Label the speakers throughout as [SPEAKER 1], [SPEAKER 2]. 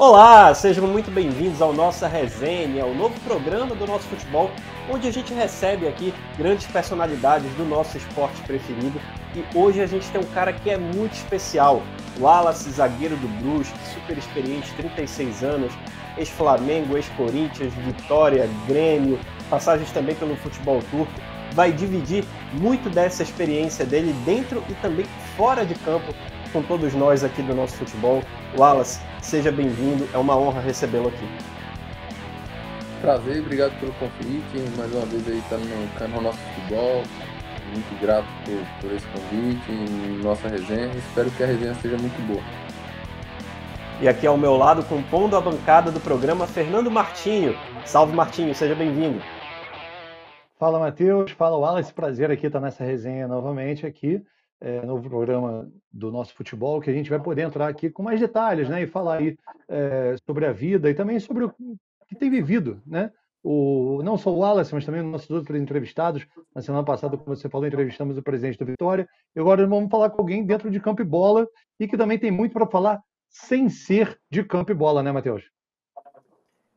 [SPEAKER 1] Olá, sejam muito bem-vindos ao Nossa Resenha, o novo programa do nosso futebol, onde a gente recebe aqui grandes personalidades do nosso esporte preferido. E hoje a gente tem um cara que é muito especial, o Wallace, zagueiro do Brusque, super experiente, 36 anos, ex-Flamengo, ex-Corinthians, Vitória, Grêmio, passagens também pelo futebol turco. Vai dividir muito dessa experiência dele dentro e também fora de campo com todos nós aqui do nosso futebol. Wallace, seja bem-vindo, é uma honra recebê-lo aqui.
[SPEAKER 2] Prazer, obrigado pelo convite, mais uma vez aí estar no canal Nosso Futebol, muito grato por esse convite, nossa resenha, espero que a resenha seja muito boa.
[SPEAKER 1] E aqui ao meu lado, compondo a bancada do programa, Fernando Martinho. Salve Martinho, seja bem-vindo.
[SPEAKER 3] Fala Matheus, fala Wallace, prazer aqui estar nessa resenha novamente aqui, novo programa do nosso futebol, que a gente vai poder entrar aqui com mais detalhes, né, e falar aí sobre a vida e também sobre o que tem vivido, né, não só o Wallace, mas também os nossos outros entrevistados. Na semana passada, como você falou, entrevistamos o presidente do Vitória, e agora vamos falar com alguém dentro de campo e bola, e que também tem muito para falar sem ser de campo e bola, né, Matheus?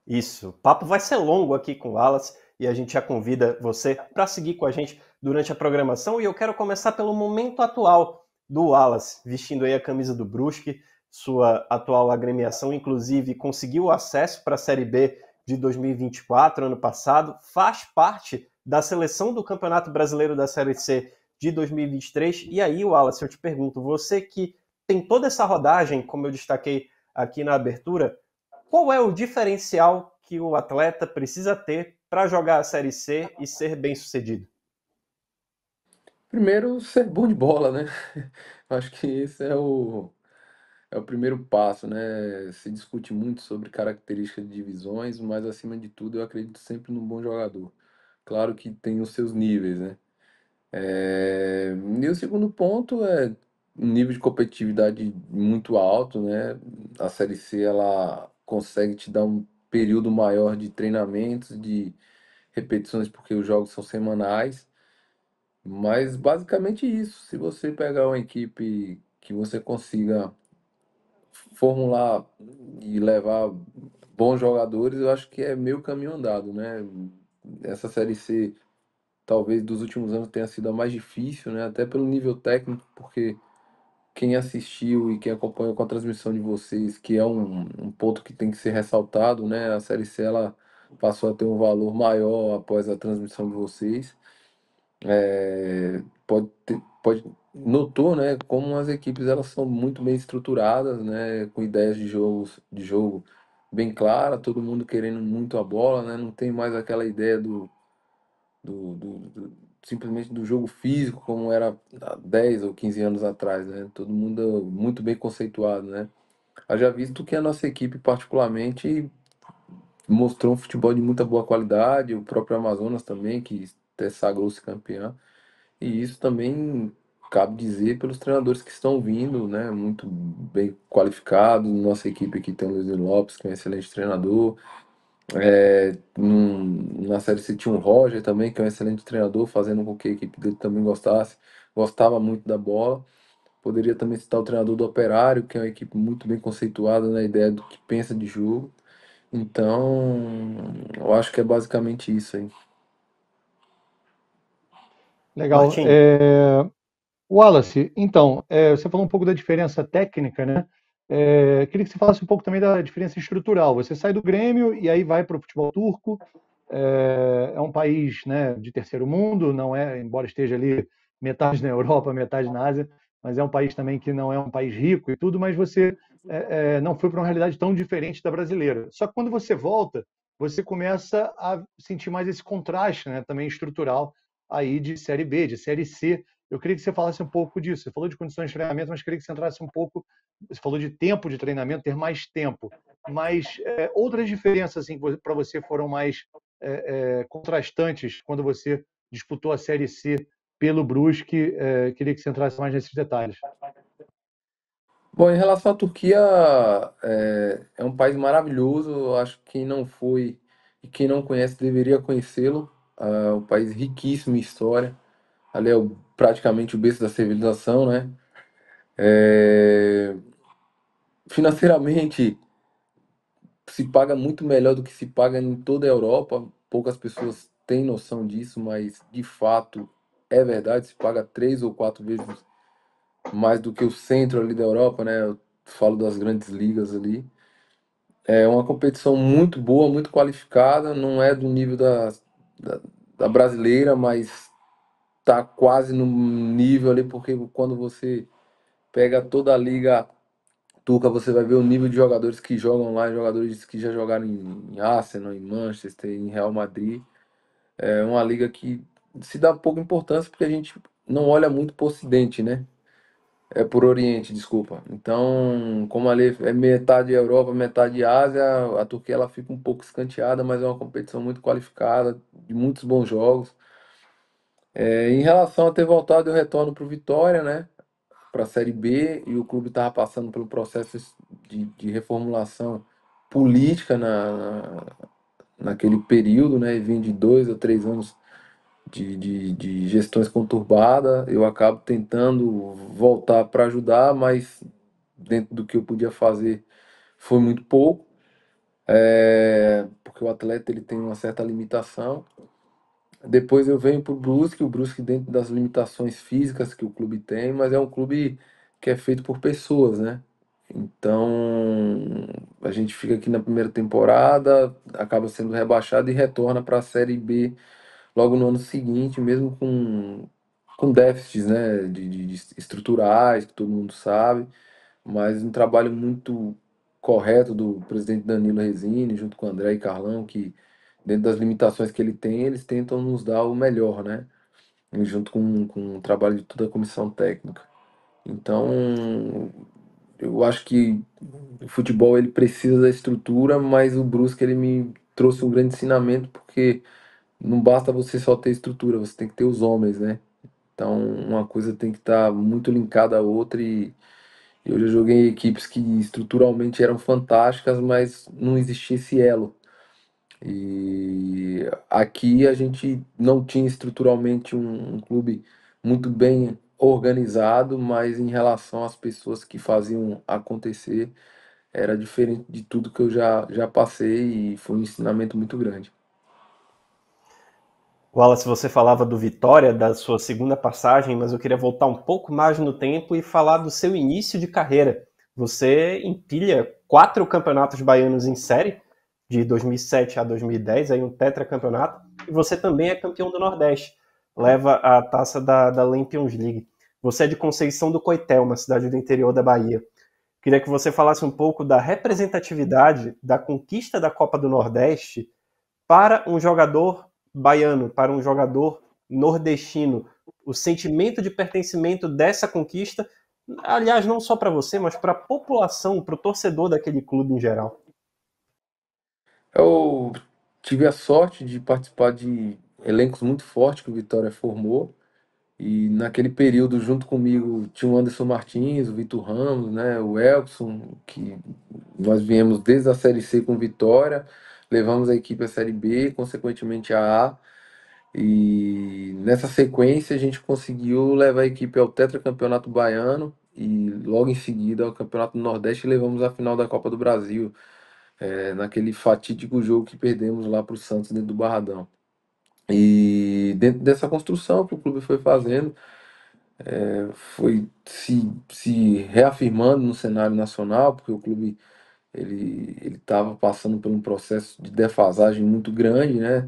[SPEAKER 1] Isso, o papo vai ser longo aqui com o Wallace, e a gente já convida você para seguir com a gente durante a programação. E eu quero começar pelo momento atual do Wallace, vestindo aí a camisa do Brusque, sua atual agremiação, inclusive conseguiu acesso para a Série B de 2024, ano passado, faz parte da seleção do Campeonato Brasileiro da Série C de 2023. E aí, Wallace, eu te pergunto, você que tem toda essa rodagem, como eu destaquei aqui na abertura, qual é o diferencial que o atleta precisa ter para jogar a Série C e ser bem-sucedido?
[SPEAKER 2] Primeiro, ser bom de bola, né? Acho que esse é o primeiro passo, né? Se discute muito sobre características de divisões, mas acima de tudo eu acredito sempre num bom jogador. Claro que tem os seus níveis, né? E o segundo ponto é um nível de competitividade muito alto, né? A Série C ela consegue te dar um período maior de treinamentos, de repetições, porque os jogos são semanais. Mas basicamente isso. Se você pegar uma equipe que você consiga formular e levar bons jogadores, eu acho que é meio caminho andado, né? Essa Série C talvez dos últimos anos tenha sido a mais difícil, né? Até pelo nível técnico, porque quem assistiu e quem acompanhou com a transmissão de vocês, que é um ponto que tem que ser ressaltado, né? A Série C ela passou a ter um valor maior após a transmissão de vocês. Notou, né, como as equipes elas são muito bem estruturadas, né, com ideias de jogo bem clara, todo mundo querendo muito a bola, né? Não tem mais aquela ideia simplesmente do jogo físico, como era há 10 ou 15 anos atrás, né? Todo mundo muito bem conceituado, né? Haja visto que a nossa equipe, particularmente, mostrou um futebol de muita boa qualidade, o próprio Amazonas também, que até sagrou-se campeão, e isso também cabe dizer pelos treinadores que estão vindo, né? Muito bem qualificados. Nossa equipe aqui tem o Luiz Lopes, que é um excelente treinador. Na Série C tinha um Roger também, que é um excelente treinador, fazendo com que a equipe dele também gostava muito da bola. Poderia também citar o treinador do Operário, que é uma equipe muito bem conceituada na ideia do que pensa de jogo. Então, eu acho que é basicamente isso aí.
[SPEAKER 3] Legal.
[SPEAKER 1] Martim,
[SPEAKER 3] Wallace, então, você falou um pouco da diferença técnica, né? Queria que você falasse um pouco também da diferença estrutural. Você sai do Grêmio e aí vai para o futebol turco. É um país, né, de terceiro mundo, não é, embora esteja ali metade na Europa, metade na Ásia, mas é um país também que não é um país rico e tudo, mas você não foi para uma realidade tão diferente da brasileira. Só que quando você volta, você começa a sentir mais esse contraste, né, também estrutural aí de Série B, de Série C. Eu queria que você falasse um pouco disso. Você falou de condições de treinamento, mas queria que você entrasse um pouco. Você falou de tempo de treinamento, ter mais tempo. Mas outras diferenças assim, para você foram mais contrastantes quando você disputou a Série C pelo Brusque. Queria que você entrasse mais nesses detalhes.
[SPEAKER 2] Bom, em relação à Turquia, é um país maravilhoso. Eu acho que quem não foi e quem não conhece deveria conhecê-lo. É um país riquíssimo em história. Ali é praticamente o berço da civilização, né? É, financeiramente, se paga muito melhor do que se paga em toda a Europa. Poucas pessoas têm noção disso, mas de fato é verdade, se paga 3 ou 4 vezes mais do que o centro ali da Europa, né? Eu falo das grandes ligas ali. É uma competição muito boa, muito qualificada, não é do nível da, da brasileira, mas tá quase no nível ali, porque quando você pega toda a liga turca, você vai ver o nível de jogadores que jogam lá, jogadores que já jogaram em Arsenal, em Manchester, em Real Madrid. É uma liga que se dá pouca importância porque a gente não olha muito pro Ocidente, né? É por Oriente, desculpa. Então, como ali é metade Europa, metade Ásia, a Turquia ela fica um pouco escanteada, mas é uma competição muito qualificada, de muitos bons jogos. Em relação a ter voltado, eu retorno para o Vitória, né? Para a Série B, e o clube estava passando pelo processo de reformulação política naquele período, né? E vinha de 2 a 3 anos de gestões conturbadas. Eu acabo tentando voltar para ajudar, mas dentro do que eu podia fazer foi muito pouco, porque o atleta ele tem uma certa limitação. Depois eu venho para o Brusque dentro das limitações físicas que o clube tem, mas é um clube que é feito por pessoas, né? Então a gente fica aqui na primeira temporada, acaba sendo rebaixado e retorna para a Série B logo no ano seguinte, mesmo com déficits, né, de estruturais, que todo mundo sabe, mas um trabalho muito correto do presidente Danilo Resini, junto com o André e Carlão, que dentro das limitações que ele tem, eles tentam nos dar o melhor, né, e junto com o trabalho de toda a comissão técnica. Então, eu acho que o futebol ele precisa da estrutura, mas o Brusque ele me trouxe um grande ensinamento, porque não basta você só ter estrutura, você tem que ter os homens, né? Então, uma coisa tem que estar muito linkada à outra, e eu já joguei em equipes que estruturalmente eram fantásticas, mas não existia esse elo. E aqui a gente não tinha estruturalmente um clube muito bem organizado, mas em relação às pessoas que faziam acontecer, era diferente de tudo que eu já passei, e foi um ensinamento muito grande.
[SPEAKER 1] Wallace, você falava do Vitória, da sua segunda passagem, mas eu queria voltar um pouco mais no tempo e falar do seu início de carreira. Você empilha 4 campeonatos baianos em série, de 2007 a 2010, aí um tetracampeonato, e você também é campeão do Nordeste, leva a taça da Lampions League. Você é de Conceição do Coité, uma cidade do interior da Bahia. Queria que você falasse um pouco da representatividade da conquista da Copa do Nordeste para um jogador baiano, para um jogador nordestino, o sentimento de pertencimento dessa conquista, aliás, não só para você, mas para a população, para o torcedor daquele clube em geral.
[SPEAKER 2] Eu tive a sorte de participar de elencos muito fortes que o Vitória formou. E naquele período, junto comigo, tinha o Anderson Martins, o Vitor Ramos, né, o Elkson, que nós viemos desde a Série C com Vitória, levamos a equipe à Série B, consequentemente à A. E nessa sequência a gente conseguiu levar a equipe ao tetracampeonato baiano e logo em seguida ao Campeonato do Nordeste, e levamos a final da Copa do Brasil, naquele fatídico jogo que perdemos lá para o Santos dentro do Barradão. E dentro dessa construção que o clube foi fazendo, foi se reafirmando no cenário nacional, porque o clube ele estava passando por um processo de defasagem muito grande, né?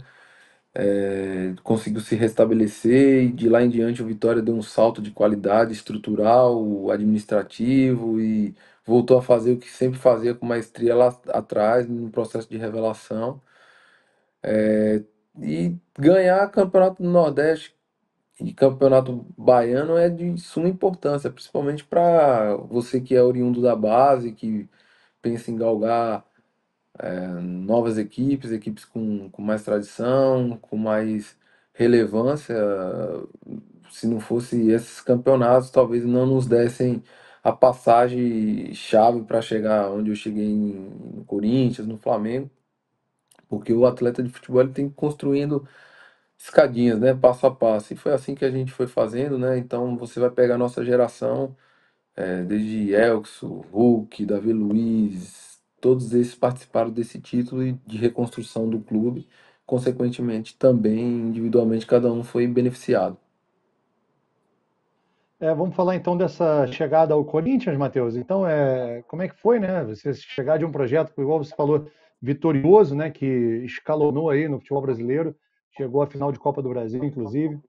[SPEAKER 2] Conseguiu se restabelecer, e de lá em diante o Vitória deu um salto de qualidade estrutural, administrativo, e voltou a fazer o que sempre fazia com maestria lá atrás, no processo de revelação. E ganhar Campeonato do Nordeste e Campeonato Baiano é de suma importância, principalmente para você que é oriundo da base, que pensa em galgar novas equipes, equipes com mais tradição, com mais relevância. Se não fosse esses campeonatos, talvez não nos dessem a passagem chave para chegar onde eu cheguei no Corinthians, no Flamengo, porque o atleta de futebol ele tem que ir construindo escadinhas, né, passo a passo. E foi assim que a gente foi fazendo, né? Então você vai pegar a nossa geração, desde Elkson, Hulk, Davi Luiz, todos esses participaram desse título e de reconstrução do clube. Consequentemente, também individualmente, cada um foi beneficiado.
[SPEAKER 3] Vamos falar então dessa chegada ao Corinthians, Matheus. Então, como é que foi, né? Você chegar de um projeto, igual você falou, vitorioso, né? Que escalonou aí no futebol brasileiro, chegou à final de Copa do Brasil, inclusive.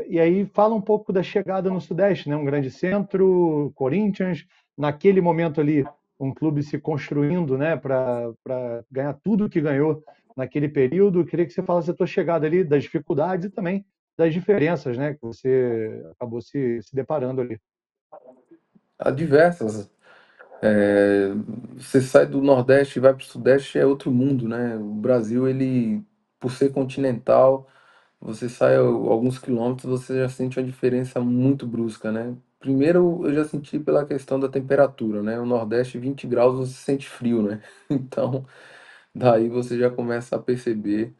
[SPEAKER 3] E aí fala um pouco da chegada no Sudeste, né? Um grande centro, Corinthians, naquele momento ali, um clube se construindo, né? Para ganhar tudo que ganhou naquele período. Eu queria que você falasse da tua chegada ali, das dificuldades e também das diferenças, né, que você acabou se deparando ali.
[SPEAKER 2] Há diversas. É, Você sai do Nordeste e vai para o Sudeste, é outro mundo, né? O Brasil, ele, por ser continental, você sai alguns quilômetros, você já sente uma diferença muito brusca, né? Primeiro, eu já senti pela questão da temperatura, né? O Nordeste, 20 graus, você sente frio, né? Então, daí você já começa a perceber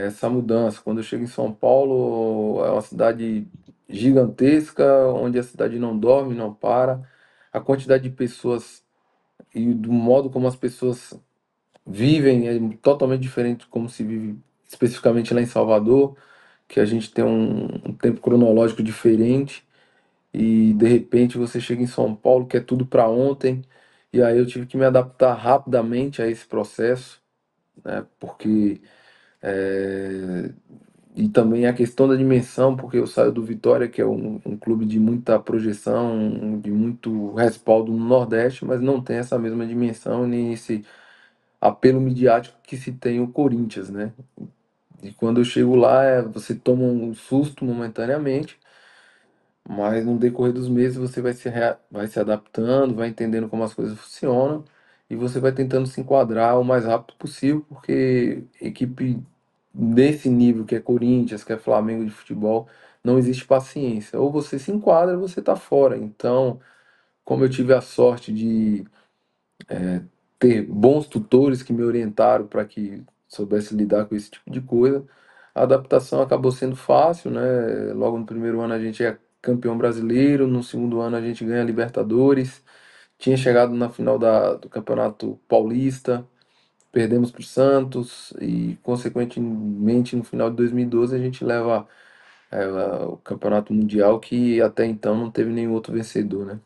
[SPEAKER 2] essa mudança. Quando eu chego em São Paulo, é uma cidade gigantesca, onde a cidade não dorme, não para. A quantidade de pessoas e do modo como as pessoas vivem é totalmente diferente de como se vive especificamente lá em Salvador, que a gente tem um tempo cronológico diferente e de repente você chega em São Paulo que é tudo para ontem, e aí eu tive que me adaptar rapidamente a esse processo, né? Porque é, e também a questão da dimensão, porque eu saio do Vitória, que é um clube de muita projeção, de muito respaldo no Nordeste, mas não tem essa mesma dimensão nem esse apelo midiático que se tem o Corinthians, né? E quando eu chego lá, você toma um susto momentaneamente, mas no decorrer dos meses você vai se adaptando, vai entendendo como as coisas funcionam e você vai tentando se enquadrar o mais rápido possível, porque equipe desse nível que é Corinthians, que é Flamengo de futebol, não existe paciência. Ou você se enquadra ou você está fora. Então, como eu tive a sorte de ter bons tutores que me orientaram para que soubesse lidar com esse tipo de coisa, a adaptação acabou sendo fácil, né? Logo no primeiro ano a gente é campeão brasileiro, no segundo ano a gente ganha Libertadores, tinha chegado na final do Campeonato Paulista, perdemos para o Santos e, consequentemente, no final de 2012 a gente leva o Campeonato Mundial, que até então não teve nenhum outro vencedor, né?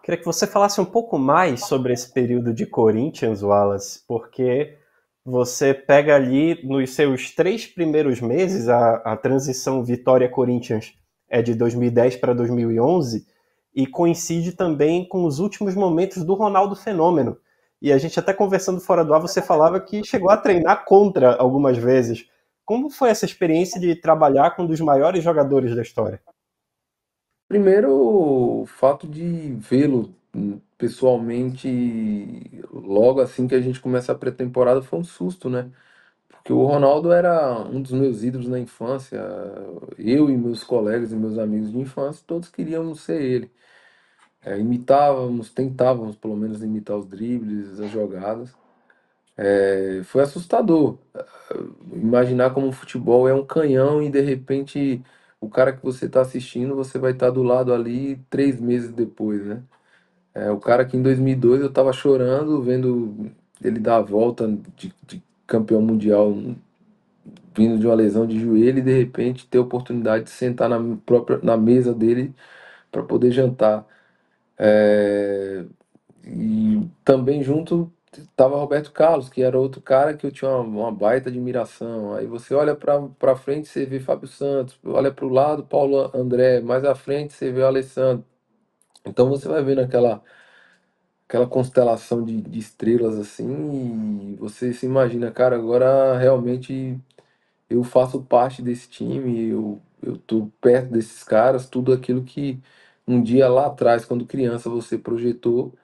[SPEAKER 1] Queria que você falasse um pouco mais sobre esse período de Corinthians, Wallace, porque você pega ali nos seus 3 primeiros meses, a transição Vitória-Corinthians é de 2010 para 2011, e coincide também com os últimos momentos do Ronaldo Fenômeno. E a gente até conversando fora do ar, você falava que chegou a treinar contra algumas vezes. Como foi essa experiência de trabalhar com um dos maiores jogadores da história?
[SPEAKER 2] Primeiro, o fato de vê-lo pessoalmente logo assim que a gente começa a pré-temporada foi um susto, né? Porque o Ronaldo era um dos meus ídolos na infância. Eu e meus colegas e meus amigos de infância, todos queríamos ser ele. Imitávamos, tentávamos pelo menos imitar os dribles, as jogadas. Foi assustador. Imaginar como o futebol é um canhão e de repente o cara que você está assistindo, você vai estar do lado ali 3 meses depois, né? O cara que em 2002 eu estava chorando vendo ele dar a volta de campeão mundial vindo de uma lesão de joelho e de repente ter a oportunidade de sentar na mesa dele para poder jantar. É, E também junto estava Roberto Carlos, que era outro cara que eu tinha uma baita admiração. Aí você olha para frente, você vê Fábio Santos, olha para o lado, Paulo André, mais à frente você vê o Alessandro. Então você vai vendo aquela constelação de estrelas assim, e você se imagina, cara, agora realmente eu faço parte desse time, eu tô perto desses caras, tudo aquilo que um dia lá atrás, quando criança, você projetou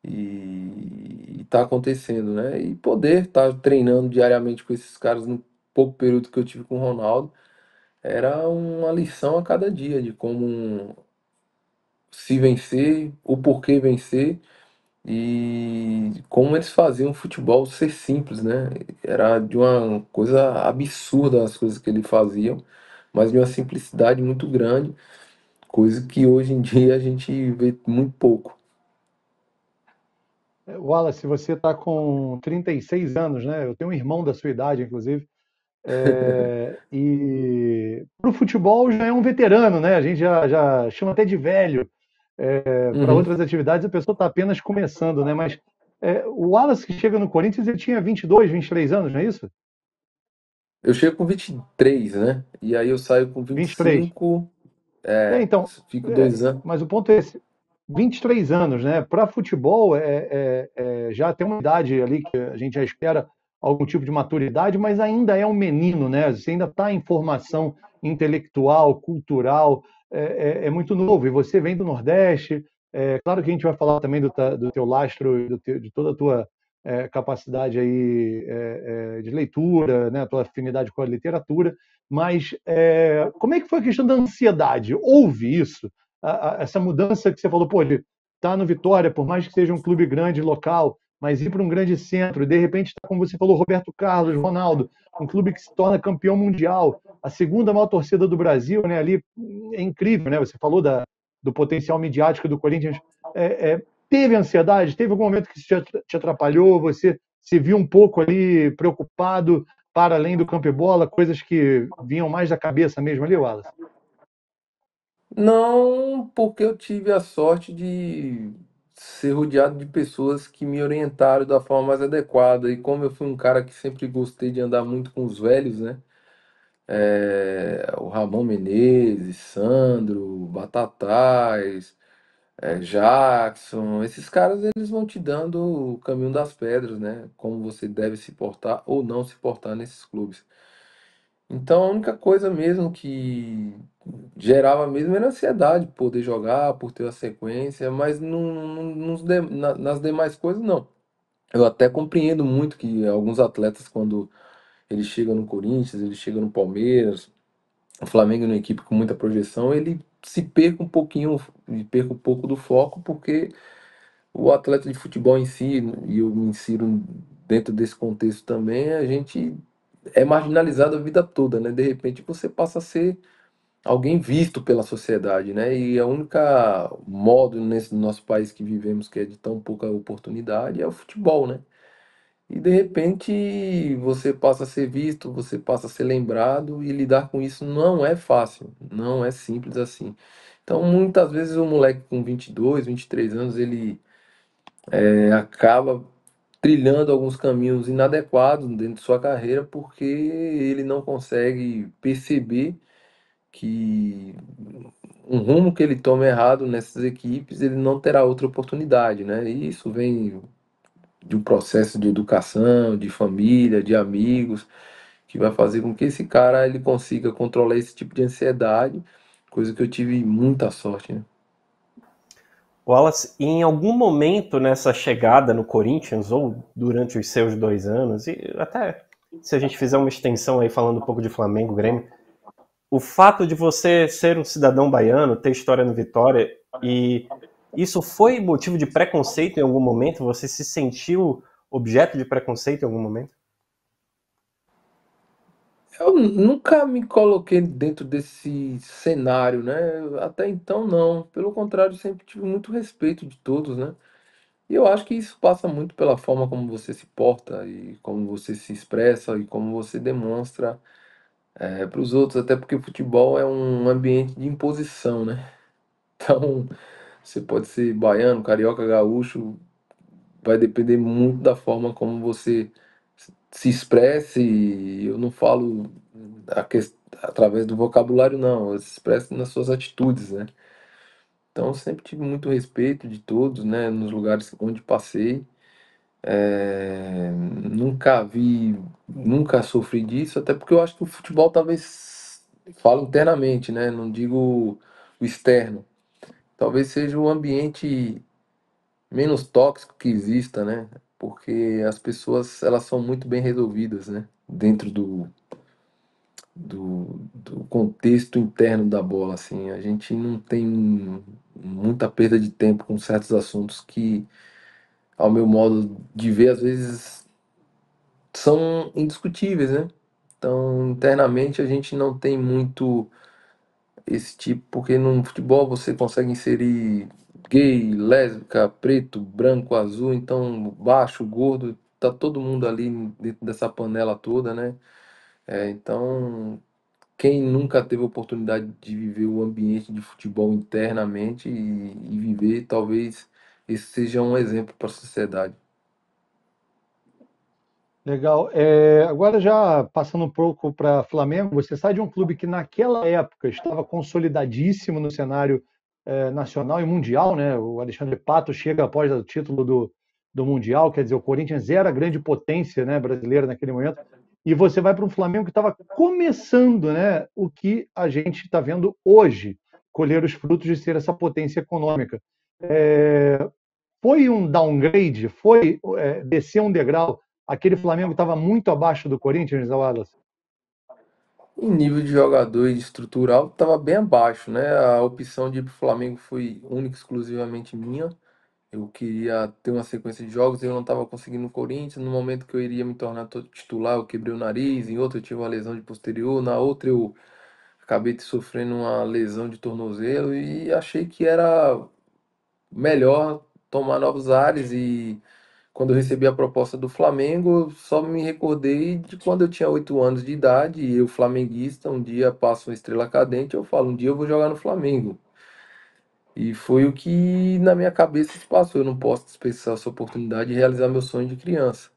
[SPEAKER 2] e tá acontecendo, né? E poder estar treinando diariamente com esses caras no pouco período que eu tive com o Ronaldo era uma lição a cada dia de como se vencer, o porquê vencer e como eles faziam o futebol ser simples, né? Era de uma coisa absurda as coisas que eles faziam, mas de uma simplicidade muito grande, coisa que hoje em dia a gente vê muito pouco.
[SPEAKER 3] Wallace, você está com 36 anos, né? Eu tenho um irmão da sua idade, inclusive. E para o futebol já é um veterano, né? A gente já chama até de velho. Para
[SPEAKER 2] Uhum.
[SPEAKER 3] outras atividades, a pessoa está apenas começando, né? Mas o Wallace que chega no Corinthians, ele tinha 22, 23 anos, não é isso?
[SPEAKER 2] Eu chego com 23, né? E aí eu saio com vinte e
[SPEAKER 3] 23.
[SPEAKER 2] cinco
[SPEAKER 3] Então,
[SPEAKER 2] fico 2 anos.
[SPEAKER 3] mas o ponto é esse: 23 anos, né? Para futebol, já tem uma idade ali que a gente já espera algum tipo de maturidade, mas ainda é um menino, né? Você ainda está em formação intelectual, cultural, é muito novo. E você vem do Nordeste. Claro que a gente vai falar também do teu lastro, de toda a tua capacidade aí de leitura, né? A tua afinidade com a literatura. Mas como é que foi a questão da ansiedade? Houve isso? Essa mudança que você falou, pô, de estar no Vitória, por mais que seja um clube grande local, mas ir para um grande centro, e de repente está, como você falou, Roberto Carlos, Ronaldo, um clube que se torna campeão mundial, a segunda maior torcida do Brasil, né? Ali é incrível, né? Você falou do potencial midiático do Corinthians. Teve ansiedade? Teve algum momento que isso te atrapalhou? Você se viu um pouco ali preocupado para além do campo e bola, coisas que vinham mais da cabeça mesmo ali, Wallace?
[SPEAKER 2] Não, porque eu tive a sorte de ser rodeado de pessoas que me orientaram da forma mais adequada. E como eu fui um cara que sempre gostei de andar muito com os velhos, né? O Ramon Menezes, Sandro, Batatais, Jackson, esses caras eles vão te dando o caminho das pedras, né? Como você deve se portar ou não se portar nesses clubes. Então a única coisa mesmo que gerava mesmo era ansiedade, poder jogar, por ter a sequência, mas nas demais coisas não. Eu até compreendo muito que alguns atletas, quando eles chegam no Corinthians, eles chegam no Palmeiras, o Flamengo é uma equipe com muita projeção, ele se perca um pouquinho, perca um pouco do foco, porque o atleta de futebol em si, e eu me insiro dentro desse contexto também, a gente é marginalizado a vida toda, né? De repente você passa a ser alguém visto pela sociedade, né? E a única modo nesse nosso país que vivemos, que é de tão pouca oportunidade, é o futebol, né? E de repente você passa a ser visto, você passa a ser lembrado e lidar com isso não é fácil, não é simples assim. Então, muitas vezes o moleque com 22, 23 anos, ele acaba trilhando alguns caminhos inadequados dentro de sua carreira porque ele não consegue perceber que um rumo que ele toma errado nessas equipes, ele não terá outra oportunidade, né? E isso vem de um processo de educação, de família, de amigos, que vai fazer com que esse cara ele consiga controlar esse tipo de ansiedade, coisa que eu tive muita sorte, né?
[SPEAKER 1] Wallace, em algum momento nessa chegada no Corinthians, ou durante os seus 2 anos, e até se a gente fizer uma extensão aí falando um pouco de Flamengo, Grêmio, o fato de você ser um cidadão baiano, ter história no Vitória, e isso foi motivo de preconceito em algum momento? Você se sentiu objeto de preconceito em algum momento?
[SPEAKER 2] Eu nunca me coloquei dentro desse cenário, né? Até então não. Pelo contrário, sempre tive muito respeito de todos, né? E eu acho que isso passa muito pela forma como você se porta e como você se expressa e como você demonstra para os outros, até porque o futebol é um ambiente de imposição, né? Então, você pode ser baiano, carioca, gaúcho, vai depender muito da forma como você se expresse. E eu não falo através do vocabulário, não, eu se expresso nas suas atitudes, né? Então, eu sempre tive muito respeito de todos, né? Nos lugares onde passei. Nunca vi, nunca sofri disso, até porque eu acho que o futebol talvez, falo internamente, né? Não digo o externo. Talvez seja o ambiente menos tóxico que exista, né? Porque as pessoas, elas são muito bem resolvidas, né? Dentro do contexto interno da bola, assim. A gente não tem muita perda de tempo com certos assuntos que, ao meu modo de ver, às vezes são indiscutíveis, né? Então, internamente a gente não tem muito esse tipo, porque no futebol você consegue inserir. gay, lésbica, preto, branco, azul, então baixo, gordo, tá todo mundo ali dentro dessa panela toda, né? Então, quem nunca teve a oportunidade de viver o ambiente de futebol internamente e viver, talvez esse seja um exemplo para a sociedade.
[SPEAKER 3] Legal. Agora já passando um pouco para Flamengo, você sai de um clube que naquela época estava consolidadíssimo no cenário nacional e mundial, né? O Alexandre Pato chega após o título do Mundial, quer dizer, o Corinthians era a grande potência, né, brasileira naquele momento, e você vai para um Flamengo que estava começando, né, o que a gente está vendo hoje, colher os frutos de ser essa potência econômica. Foi um downgrade? Foi descer um degrau? Aquele Flamengo estava muito abaixo do Corinthians, Wallace?
[SPEAKER 2] Em nível de jogador e estrutural, estava bem abaixo, né? A opção de ir para o Flamengo foi única e exclusivamente minha. Eu queria ter uma sequência de jogos, eu não estava conseguindo no Corinthians. No momento que eu iria me tornar titular, eu quebrei o nariz. Em outro, eu tive uma lesão de posterior. Na outra, eu acabei sofrendo uma lesão de tornozelo e achei que era melhor tomar novos ares. E quando eu recebi a proposta do Flamengo, eu só me recordei de quando eu tinha 8 anos de idade e eu, flamenguista, um dia passo uma estrela cadente, eu falo, um dia eu vou jogar no Flamengo. E foi o que na minha cabeça se passou. Eu não posso dispensar essa oportunidade de realizar meu sonho de criança.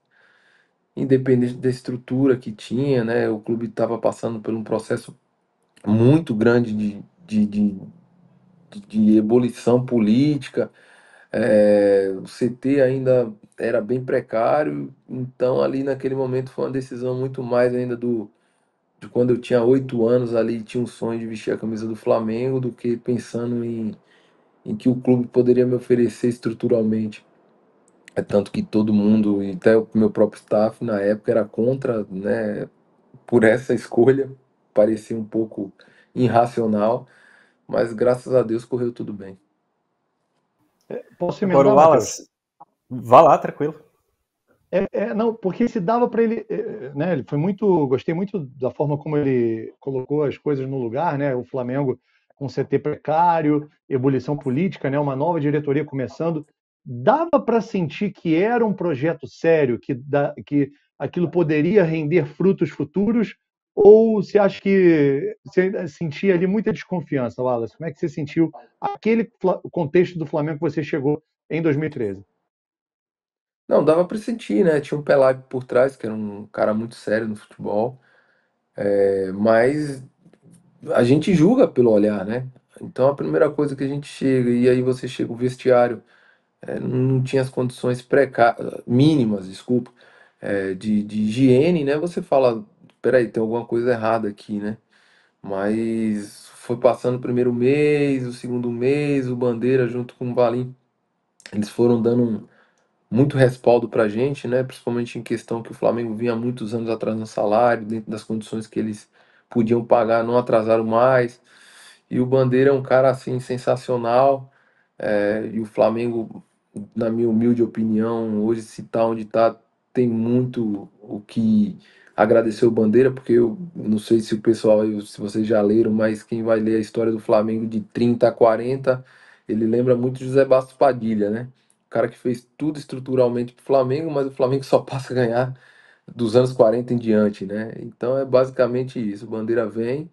[SPEAKER 2] Independente da estrutura que tinha, né? O clube estava passando por um processo muito grande de ebulição política. O CT ainda era bem precário, então ali naquele momento foi uma decisão muito mais ainda de quando eu tinha 8 anos ali e tinha um sonho de vestir a camisa do Flamengo do que pensando em que o clube poderia me oferecer estruturalmente. É tanto que todo mundo, e até o meu próprio staff na época era contra, né, por essa escolha, parecia um pouco irracional, mas graças a Deus correu tudo bem.
[SPEAKER 3] Posso
[SPEAKER 1] Agora o
[SPEAKER 3] emendar, Matheus?
[SPEAKER 1] Wallace, vá lá, tranquilo.
[SPEAKER 3] Não, porque se dava para ele, né? Ele foi muito, gostei muito da forma como ele colocou as coisas no lugar, né? O Flamengo com CT precário, ebulição política, né? Uma nova diretoria começando, dava para sentir que era um projeto sério, que aquilo poderia render frutos futuros, ou você acha que você sentia ali muita desconfiança, Wallace? Como é que você sentiu aquele contexto do Flamengo que você chegou em 2013?
[SPEAKER 2] Não, dava pra sentir, né? Tinha um Pelé por trás, que era um cara muito sério no futebol, mas a gente julga pelo olhar, né? Então a primeira coisa que a gente chega, e aí você chega o vestiário, não tinha as condições mínimas, desculpa, de higiene, né? Você fala, peraí, tem alguma coisa errada aqui, né? Mas foi passando o primeiro mês, o segundo mês, o Bandeira junto com o Valim, eles foram dando muito respaldo pra gente, né? Principalmente em questão que o Flamengo vinha há muitos anos atrás no salário, dentro das condições que eles podiam pagar, não atrasaram mais. E o Bandeira é um cara assim sensacional. E o Flamengo, na minha humilde opinião, hoje se tá onde tá, tem muito o que agradecer o Bandeira, porque eu não sei se o pessoal, se vocês já leram, mas quem vai ler a história do Flamengo de 30 a 40, ele lembra muito José Bastos Padilha, né? O cara que fez tudo estruturalmente pro Flamengo, mas o Flamengo só passa a ganhar dos anos 40 em diante, né? Então é basicamente isso. O Bandeira vem,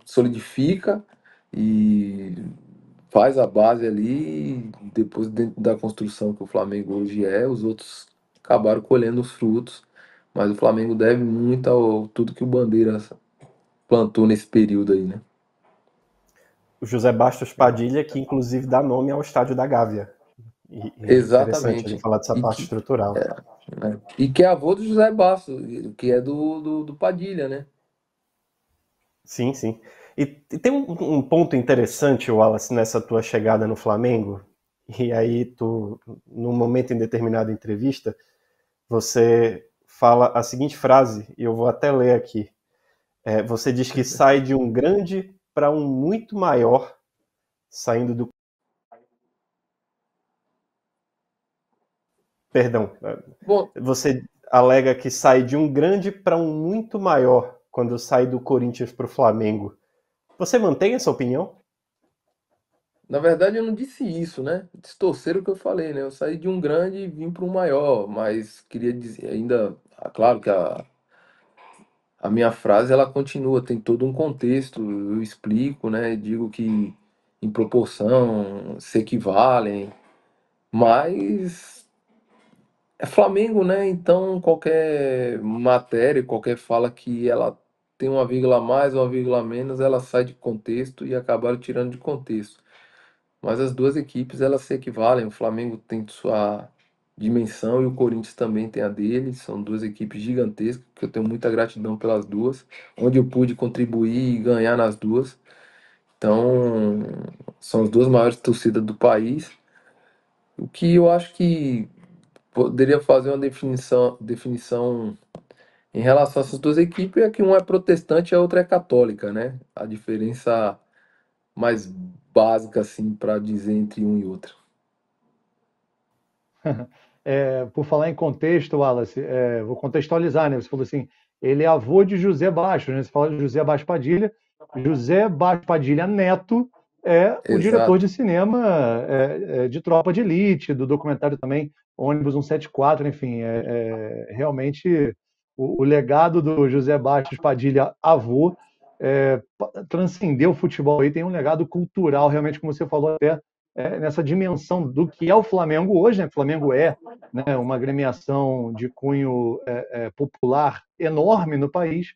[SPEAKER 2] solidifica e faz a base ali, e depois dentro da construção que o Flamengo hoje os outros acabaram colhendo os frutos, mas o Flamengo deve muito ao tudo que o Bandeira plantou nesse período aí, né?
[SPEAKER 1] O José Bastos Padilha, que inclusive dá nome ao Estádio da Gávea. E é interessante ele
[SPEAKER 2] Exatamente.
[SPEAKER 1] falar dessa
[SPEAKER 2] E
[SPEAKER 1] parte
[SPEAKER 2] que,
[SPEAKER 1] estrutural.
[SPEAKER 2] e que é avô do José Basso, que é do Padilha, né?
[SPEAKER 1] Sim, sim. E tem um ponto interessante, Wallace, nessa tua chegada no Flamengo, e aí tu, num momento em determinada entrevista, você fala a seguinte frase, e eu vou até ler aqui. Você diz que sai de um grande para um muito maior, saindo do... Perdão.
[SPEAKER 2] Bom,
[SPEAKER 1] Você alega que sai de um grande para um muito maior quando sai do Corinthians para o Flamengo. Você mantém essa opinião?
[SPEAKER 2] Na verdade, eu não disse isso, né? Distorcer o que eu falei, né? Eu saí de um grande e vim para um maior, mas queria dizer ainda, claro que a minha frase ela continua, tem todo um contexto, eu explico, né? Digo que em proporção se equivalem, mas é Flamengo, né? Então qualquer matéria, qualquer fala que ela tem uma vírgula a mais, uma vírgula a menos, ela sai de contexto e acabaram tirando de contexto. Mas as duas equipes elas se equivalem. O Flamengo tem sua dimensão e o Corinthians também tem a dele. São duas equipes gigantescas que eu tenho muita gratidão pelas duas, onde eu pude contribuir e ganhar nas duas. Então, são as duas maiores torcidas do país. O que eu acho que poderia fazer uma definição em relação a essas duas equipes é que uma é protestante e a outra é católica, né? A diferença mais básica assim para dizer entre um e outro.
[SPEAKER 3] Por falar em contexto, Wallace, vou contextualizar, né? Você falou assim, ele é avô de José Baixo, né? Você fala de José Baixo Padilha. José Baixo Padilha Neto é o diretor de
[SPEAKER 2] Exato,
[SPEAKER 3] cinema de Tropa de Elite, do documentário também Ônibus 174, enfim, realmente o legado do José Baixo Padilha avô transcendeu o futebol aí, tem um legado cultural, realmente, como você falou até, nessa dimensão do que é o Flamengo hoje, né? O Flamengo né, uma agremiação de cunho popular enorme no país,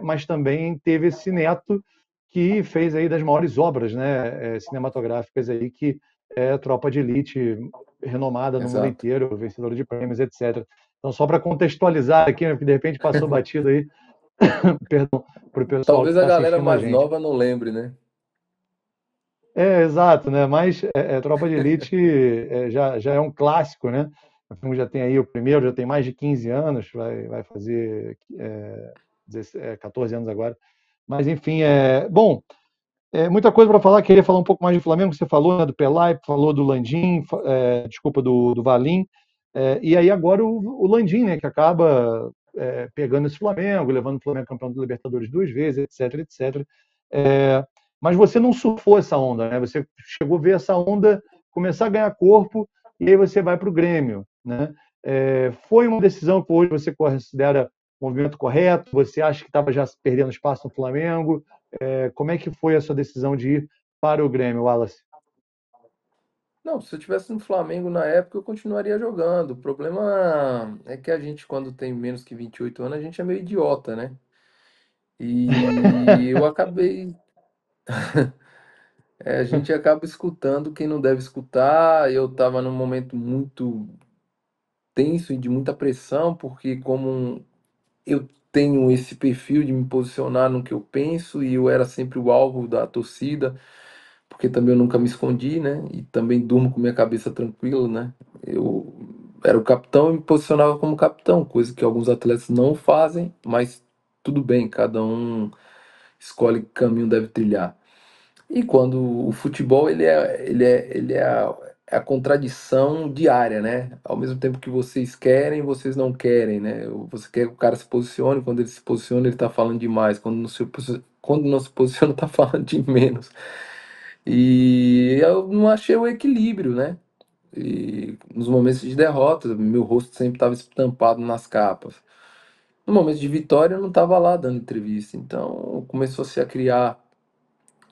[SPEAKER 3] mas também teve esse neto que fez aí das maiores obras, né, cinematográficas aí, que é Tropa de Elite, renomada no mundo
[SPEAKER 2] exato.
[SPEAKER 3] inteiro, vencedora de prêmios, etc. Então, só para contextualizar aqui, né, que de repente passou batido aí, perdão, para o pessoal que
[SPEAKER 2] Talvez a
[SPEAKER 3] está
[SPEAKER 2] galera
[SPEAKER 3] assistindo a
[SPEAKER 2] mais
[SPEAKER 3] gente.
[SPEAKER 2] nova não lembre, né?
[SPEAKER 3] Exato, né? Mas Tropa de Elite já é um clássico, né? O filme já tem aí o primeiro, já tem mais de 15 anos, vai fazer 14 anos agora. Mas, enfim, bom, muita coisa para falar. Queria falar um pouco mais do Flamengo. Você falou, né, do Pelé, falou do Landim, desculpa, do Valim. E aí agora o Landim, né, que acaba pegando esse Flamengo, levando o Flamengo campeão da Libertadores 2 vezes, etc, etc. É, mas você não surfou essa onda, né? Você chegou a ver essa onda começar a ganhar corpo e aí você vai para o Grêmio, né? Foi uma decisão que hoje você considera o movimento correto? Você acha que estava já perdendo espaço no Flamengo? Como é que foi a sua decisão de ir para o Grêmio, Wallace?
[SPEAKER 2] Não, se eu tivesse no Flamengo na época, eu continuaria jogando. O problema é que a gente, quando tem menos que 28 anos, a gente é meio idiota, né? E eu acabei. A gente acaba escutando quem não deve escutar. Eu estava num momento muito tenso e de muita pressão, porque eu tenho esse perfil de me posicionar no que eu penso e eu era sempre o alvo da torcida, porque também eu nunca me escondi, né? E também durmo com minha cabeça tranquila, né? Eu era o capitão e me posicionava como capitão, coisa que alguns atletas não fazem, mas tudo bem, cada um escolhe que caminho deve trilhar. E quando o futebol é a contradição diária, né? Ao mesmo tempo que vocês querem, vocês não querem, né? Você quer que o cara se posicione, quando ele se posiciona, ele tá falando demais. Quando não se posiciona, tá falando de menos. E eu não achei o equilíbrio, né? E nos momentos de derrota, meu rosto sempre estava estampado nas capas. No momento de vitória, eu não estava lá dando entrevista. Então começou -se a criar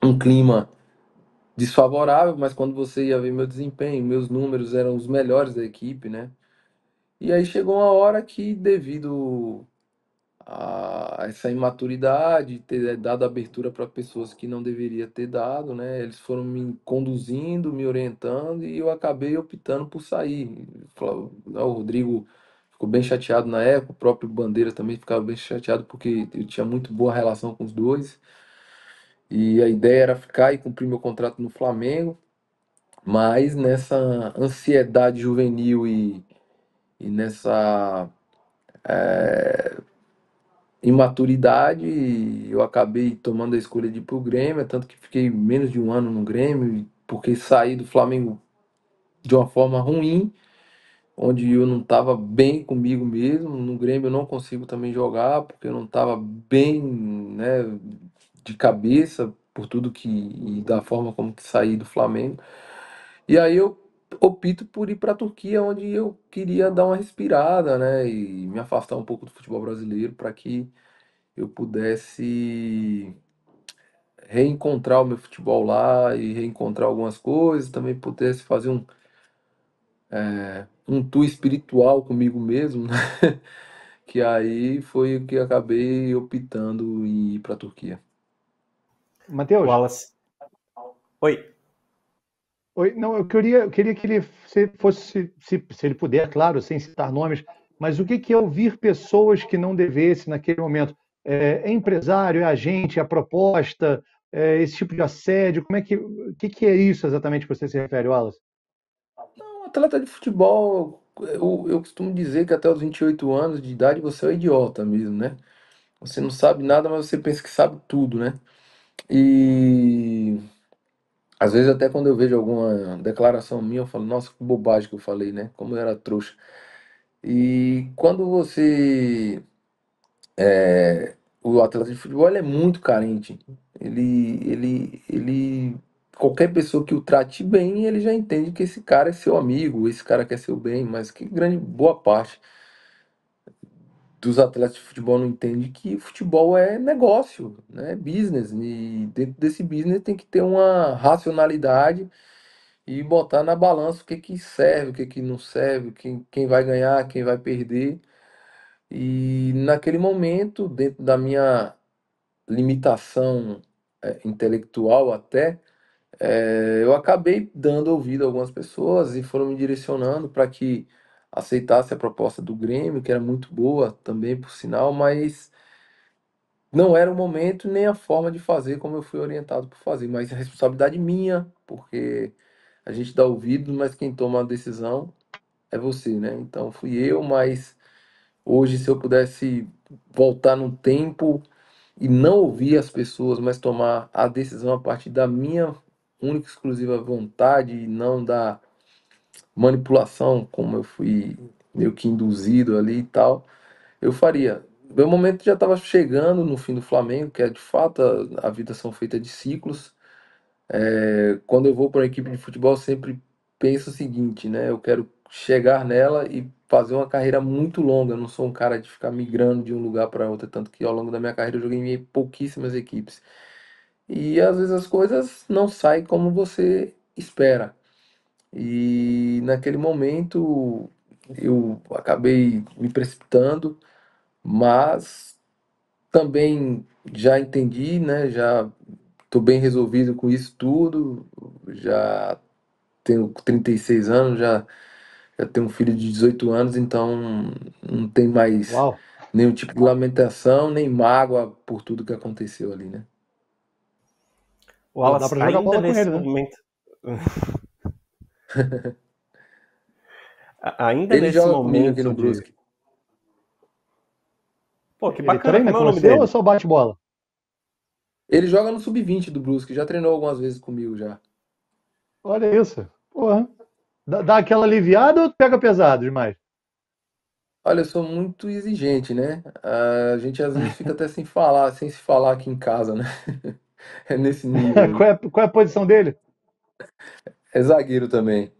[SPEAKER 2] um clima desfavorável, mas quando você ia ver meu desempenho, meus números eram os melhores da equipe, né? E aí chegou uma hora que, devido a essa imaturidade, ter dado abertura para pessoas que não deveria ter dado, né? Eles foram me conduzindo, me orientando e eu acabei optando por sair. O Rodrigo ficou bem chateado na época, o próprio Bandeira também ficava bem chateado porque eu tinha muito boa relação com os dois. E a ideia era ficar e cumprir meu contrato no Flamengo. Mas nessa ansiedade juvenil e nessa imaturidade, eu acabei tomando a escolha de ir pro Grêmio, tanto que fiquei menos de um ano no Grêmio, porque saí do Flamengo de uma forma ruim, onde eu não estava bem comigo mesmo. No Grêmio eu não consigo também jogar, porque eu não estava bem, né, de cabeça, por tudo que e da forma como que saí do Flamengo. E aí eu opto por ir para a Turquia, onde eu queria dar uma respirada, né, e me afastar um pouco do futebol brasileiro para que eu pudesse reencontrar o meu futebol lá e reencontrar algumas coisas, também pudesse fazer um tour espiritual comigo mesmo, né? Que aí foi o que acabei optando em ir para a Turquia.
[SPEAKER 3] Matheus,
[SPEAKER 1] Wallace. Oi.
[SPEAKER 3] oi, não, eu queria que ele fosse, se ele puder, claro, sem citar nomes, mas o que que é ouvir pessoas que não devesse naquele momento? É empresário, é agente, é proposta, é esse tipo de assédio? O que que é isso exatamente que você se refere, Wallace?
[SPEAKER 2] Um atleta de futebol, eu costumo dizer que até os 28 anos de idade você é um idiota mesmo, né? Você não sabe nada, mas você pensa que sabe tudo, né? E às vezes até quando eu vejo alguma declaração minha, eu falo, nossa, que bobagem que eu falei, né? Como eu era trouxa. E quando você o atleta de futebol ele é muito carente. Qualquer pessoa que o trate bem, ele já entende que esse cara é seu amigo, esse cara quer seu bem, mas que grande boa parte dos atletas de futebol não entende que futebol é negócio, né? É business. E dentro desse business tem que ter uma racionalidade e botar na balança o que que serve, o que que não serve, quem vai ganhar, quem vai perder. E naquele momento, dentro da minha limitação intelectual até, eu acabei dando ouvido a algumas pessoas e foram me direcionando para que aceitasse a proposta do Grêmio, que era muito boa também, por sinal, mas não era o momento nem a forma de fazer como eu fui orientado por fazer, mas a responsabilidade minha, porque a gente dá ouvido, mas quem toma a decisão é você, né? Então fui eu, mas hoje se eu pudesse voltar no tempo e não ouvir as pessoas, mas tomar a decisão a partir da minha única e exclusiva vontade e não da manipulação, como eu fui meio que induzido ali e tal, eu faria. Meu momento já estava chegando no fim do Flamengo, que é de fato a vida são feitas de ciclos. Quando eu vou para uma equipe de futebol, eu sempre penso o seguinte, né? Eu quero chegar nela e fazer uma carreira muito longa. Eu não sou um cara de ficar migrando de um lugar para outro, tanto que ao longo da minha carreira eu joguei em pouquíssimas equipes. E às vezes as coisas não saem como você espera. E naquele momento eu acabei me precipitando, mas também já entendi, né? Já estou bem resolvido com isso tudo. Já tenho 36 anos, já tenho um filho de 18 anos, então não tem mais
[SPEAKER 3] Uau!
[SPEAKER 2] nenhum tipo de lamentação, nem mágoa por tudo que aconteceu ali, né?
[SPEAKER 3] Pô, dá
[SPEAKER 1] Wallace,
[SPEAKER 3] para jogar
[SPEAKER 1] ainda
[SPEAKER 3] bola com
[SPEAKER 1] nesse
[SPEAKER 3] ele, né?
[SPEAKER 1] momento. Ainda
[SPEAKER 2] Ele
[SPEAKER 1] nesse
[SPEAKER 2] joga comigo aqui
[SPEAKER 1] momento
[SPEAKER 2] no
[SPEAKER 1] de.
[SPEAKER 2] Brusque.
[SPEAKER 1] Pô, que
[SPEAKER 3] Ele
[SPEAKER 1] bacana,
[SPEAKER 3] treina
[SPEAKER 1] como é o
[SPEAKER 3] com
[SPEAKER 1] nome
[SPEAKER 3] você ou
[SPEAKER 1] dele?
[SPEAKER 3] só bate bola?
[SPEAKER 2] Ele joga no sub-20 do Brusque, já treinou algumas vezes comigo já.
[SPEAKER 3] Olha isso. Porra. Dá aquela aliviada ou pega pesado demais?
[SPEAKER 2] Olha, eu sou muito exigente, né? A gente às vezes fica até sem falar, sem se falar aqui em casa, né? É nesse nível
[SPEAKER 3] Qual
[SPEAKER 2] aí.
[SPEAKER 3] é, qual é a posição dele?
[SPEAKER 2] É zagueiro também.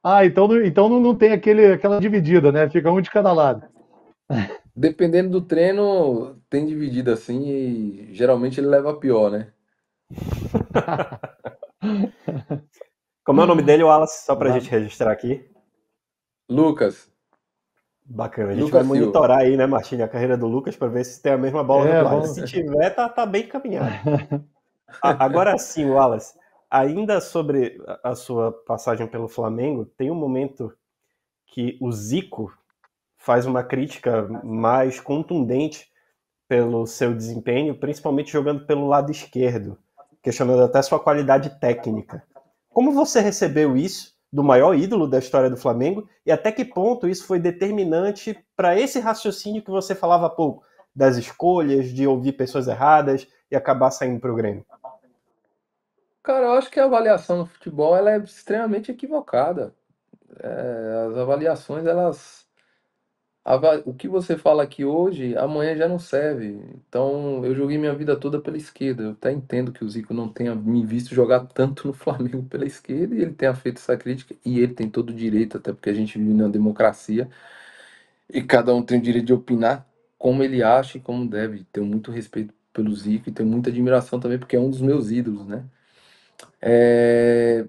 [SPEAKER 3] Ah, então não tem aquela dividida, né? Fica um de cada lado.
[SPEAKER 2] Dependendo do treino, tem dividido assim e geralmente ele leva a pior, né?
[SPEAKER 1] Como é o nome dele, Wallace? Só pra gente
[SPEAKER 3] Mas-
[SPEAKER 1] registrar aqui.
[SPEAKER 2] Lucas,
[SPEAKER 1] Bacana. A gente vai
[SPEAKER 2] Lucas Silva.
[SPEAKER 1] monitorar aí, né, Martinho, a carreira do Lucas para ver se tem a mesma bola no Plágio.
[SPEAKER 3] Vamos.
[SPEAKER 1] Se tiver, tá bem encaminhado. Agora sim, Wallace, ainda sobre a sua passagem pelo Flamengo, tem um momento que o Zico faz uma crítica mais contundente pelo seu desempenho, principalmente jogando pelo lado esquerdo, questionando até sua qualidade técnica. Como você recebeu isso do maior ídolo da história do Flamengo e até que ponto isso foi determinante para esse raciocínio que você falava há pouco, das escolhas, de ouvir pessoas erradas e acabar saindo para o Grêmio?
[SPEAKER 2] Cara, eu acho que a avaliação no futebol ela é extremamente equivocada. As avaliações, elas O que você fala aqui hoje, amanhã já não serve. Então, eu joguei minha vida toda pela esquerda. Eu até entendo que o Zico não tenha me visto jogar tanto no Flamengo pela esquerda e ele tenha feito essa crítica, e ele tem todo o direito, até porque a gente vive na democracia e cada um tem o direito de opinar como ele acha e como deve. Tenho muito respeito pelo Zico e tenho muita admiração também, porque é um dos meus ídolos, né? É,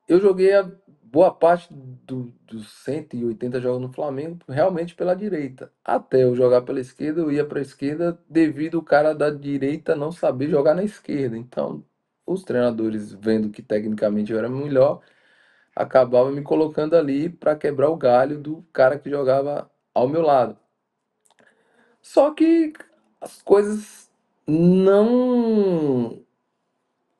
[SPEAKER 2] eu joguei a boa parte dos 180 jogos no Flamengo realmente pela direita. Até eu jogar pela esquerda, eu ia para a esquerda devido o cara da direita não saber jogar na esquerda. Então, os treinadores, vendo que tecnicamente eu era melhor, acabavam me colocando ali para quebrar o galho do cara que jogava ao meu lado. Só que as coisas não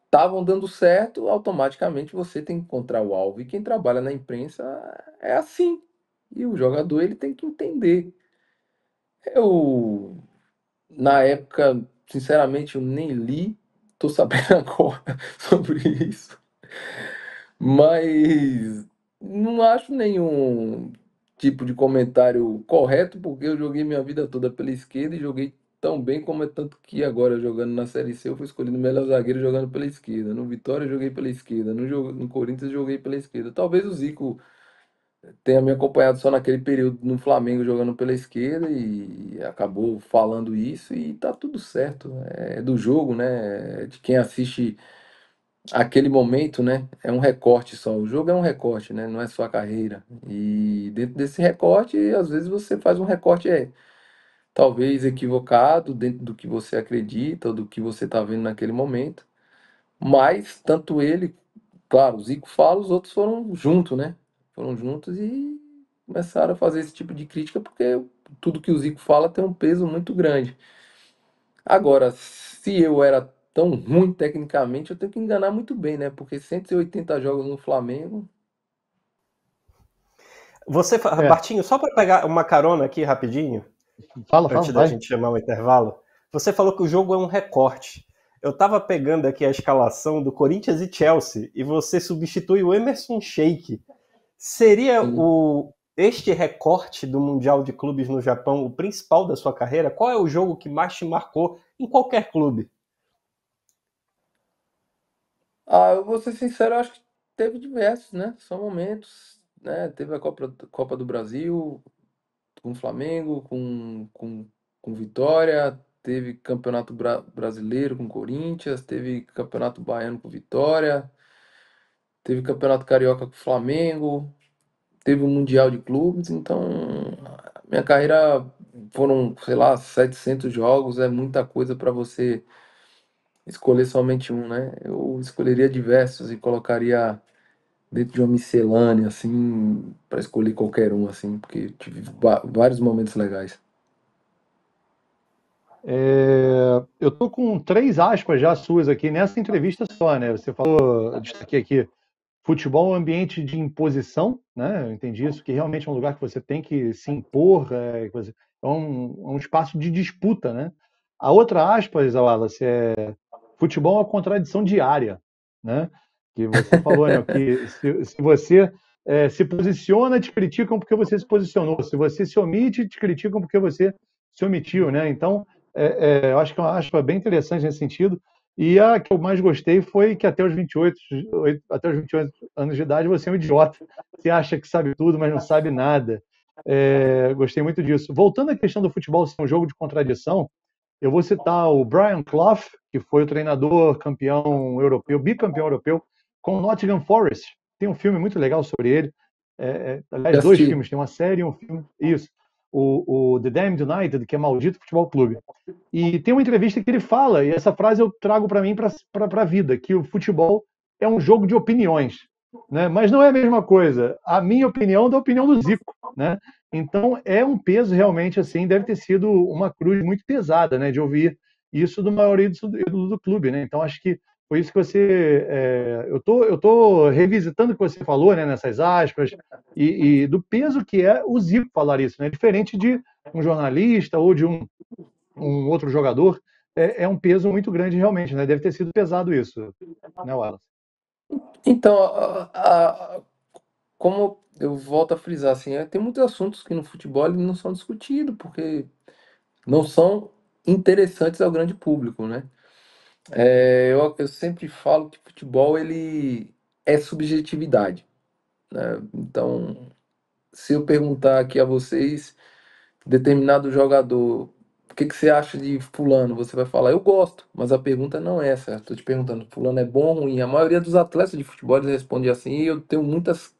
[SPEAKER 2] estavam dando certo, automaticamente você tem que encontrar o alvo. E quem trabalha na imprensa é assim. E o jogador ele tem que entender. Eu, na época, sinceramente, eu nem li, tô sabendo agora sobre isso. Mas não acho nenhum tipo de comentário correto, porque eu joguei minha vida toda pela esquerda e joguei tão bem como é tanto que agora jogando na Série C eu fui escolhido o melhor zagueiro jogando pela esquerda. No Vitória eu joguei pela esquerda, no Corinthians eu joguei pela esquerda. Talvez o Zico tenha me acompanhado só naquele período no Flamengo jogando pela esquerda e acabou falando isso e tá tudo certo. É do jogo, né? É de quem assiste aquele momento, né, é um recorte só. O jogo é um recorte, né, não é sua carreira. E dentro desse recorte, às vezes você faz um recorte talvez equivocado dentro do que você acredita ou do que você está vendo naquele momento. Mas tanto ele, claro, o Zico fala, os outros foram juntos, né? Foram juntos e começaram a fazer esse tipo de crítica porque tudo que o Zico fala tem um peso muito grande. Agora, se eu era tão ruim tecnicamente, eu tenho que enganar muito bem, né? Porque 180 jogos no Flamengo.
[SPEAKER 1] Você,
[SPEAKER 3] É,
[SPEAKER 1] Bartinho, só para pegar uma carona aqui rapidinho,
[SPEAKER 3] fala,
[SPEAKER 1] antes da
[SPEAKER 3] vai.
[SPEAKER 1] gente chamar o intervalo, você falou que o jogo é um recorte. Eu estava pegando aqui a escalação do Corinthians e Chelsea e você substitui o Emerson Sheik. Seria
[SPEAKER 2] Sim.
[SPEAKER 1] este recorte do Mundial de Clubes no Japão o principal da sua carreira? Qual é o jogo que mais te marcou em qualquer clube?
[SPEAKER 2] Ah, eu vou ser sincero, eu acho que teve diversos, né? São momentos, né? Teve a Copa do Brasil com o Flamengo, com Vitória, teve Campeonato Brasileiro com Corinthians, teve Campeonato Baiano com Vitória, teve Campeonato Carioca com Flamengo, teve o Mundial de Clubes, então minha carreira foram, sei lá, 700 jogos, é muita coisa para você escolher somente um, né? Eu escolheria diversos e colocaria dentro de uma miscelânea, assim, para escolher qualquer um, assim, porque tive vários momentos legais.
[SPEAKER 3] Eu tô com 3 aspas já suas aqui nessa entrevista só, né? Você falou, eu destaquei aqui, futebol é um ambiente de imposição, né? Eu entendi isso, que realmente é um lugar que você tem que se impor, é um espaço de disputa, né? A outra aspas, Wallace, futebol é uma contradição diária, né? Que você falou, né? Que se você se posiciona, te criticam porque você se posicionou. Se você se omite, te criticam porque você se omitiu, né? Então, eu acho que é uma aspa bem interessante nesse sentido. E a que eu mais gostei foi que até os 28 anos de idade você é um idiota. Você acha que sabe tudo, mas não sabe nada. Gostei muito disso. Voltando à questão do futebol ser um jogo de contradição, eu vou citar o Brian Clough, que foi o treinador campeão europeu, bicampeão europeu, com o Nottingham Forest. Tem um filme muito legal sobre ele. Aliás,
[SPEAKER 2] Já
[SPEAKER 3] 2 filmes,
[SPEAKER 2] assisti.
[SPEAKER 3] tem uma série e um filme. Isso. O The Damned United, que é Maldito Futebol Clube. E tem uma entrevista que ele fala, e essa frase eu trago para mim para a vida, que o futebol é um jogo de opiniões, né? Mas não é a mesma coisa. A minha opinião da opinião do Zico, né? Então é um peso realmente assim, deve ter sido uma cruz muito pesada, né? De ouvir isso do maior ídolo do clube, né? Então acho que foi isso que você, eu tô revisitando o que você falou, né? Nessas aspas e do peso que é o Zico falar isso, né? Diferente de um jornalista ou de um outro jogador, é um peso muito grande realmente, né? Deve ter sido pesado isso, né, Wallace?
[SPEAKER 2] Então, como eu volto a frisar, assim, tem muitos assuntos que no futebol eles não são discutidos, porque não são interessantes ao grande público, né? Eu sempre falo que futebol ele é subjetividade, né? Então, se eu perguntar aqui a vocês, determinado jogador, o que que você acha de fulano? Você vai falar, eu gosto, mas a pergunta não é essa. Estou te perguntando, fulano é bom ou ruim? A maioria dos atletas de futebol eles respondem assim, e eu tenho muitas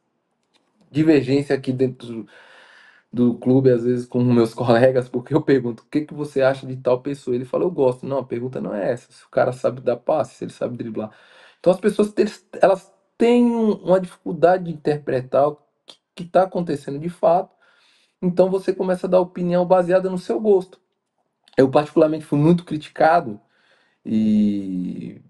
[SPEAKER 2] divergências aqui dentro do clube, às vezes com meus colegas, porque eu pergunto, o que que você acha de tal pessoa? Ele fala, eu gosto. Não, a pergunta não é essa. Se o cara sabe dar passe, se ele sabe driblar. Então as pessoas elas têm uma dificuldade de interpretar o que está acontecendo de fato. Então você começa a dar opinião baseada no seu gosto. Eu particularmente fui muito criticado e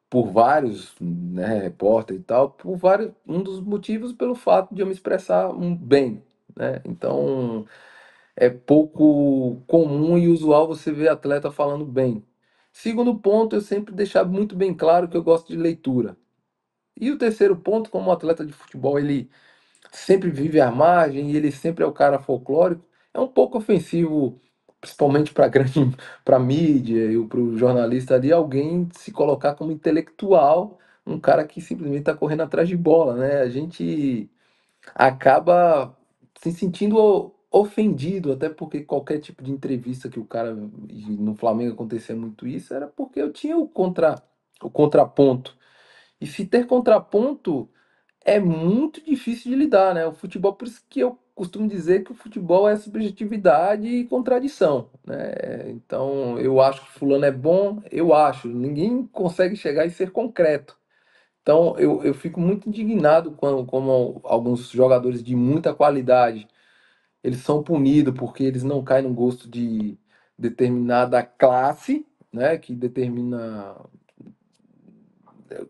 [SPEAKER 2] por vários, né, repórteres e tal, por vários, um dos motivos pelo fato de eu me expressar bem, né? Então é pouco comum e usual você ver atleta falando bem. Segundo ponto, eu sempre deixar muito bem claro que eu gosto de leitura. E o terceiro ponto, como atleta de futebol, ele sempre vive à margem e ele sempre é o cara folclórico, é um pouco ofensivo, principalmente para grande, para mídia e para o jornalista ali, alguém se colocar como intelectual, um cara que simplesmente está correndo atrás de bola, né? A gente acaba se sentindo ofendido, até porque qualquer tipo de entrevista que o cara, e no Flamengo acontecia muito isso, era porque eu tinha o contraponto. E se ter contraponto é muito difícil de lidar, né? O futebol, por isso que eu costumo dizer que o futebol é subjetividade e contradição, né? Então, eu acho que fulano é bom, eu acho. Ninguém consegue chegar e ser concreto. Então, eu fico muito indignado quando como alguns jogadores de muita qualidade, eles são punidos porque eles não caem no gosto de determinada classe, né? Que determina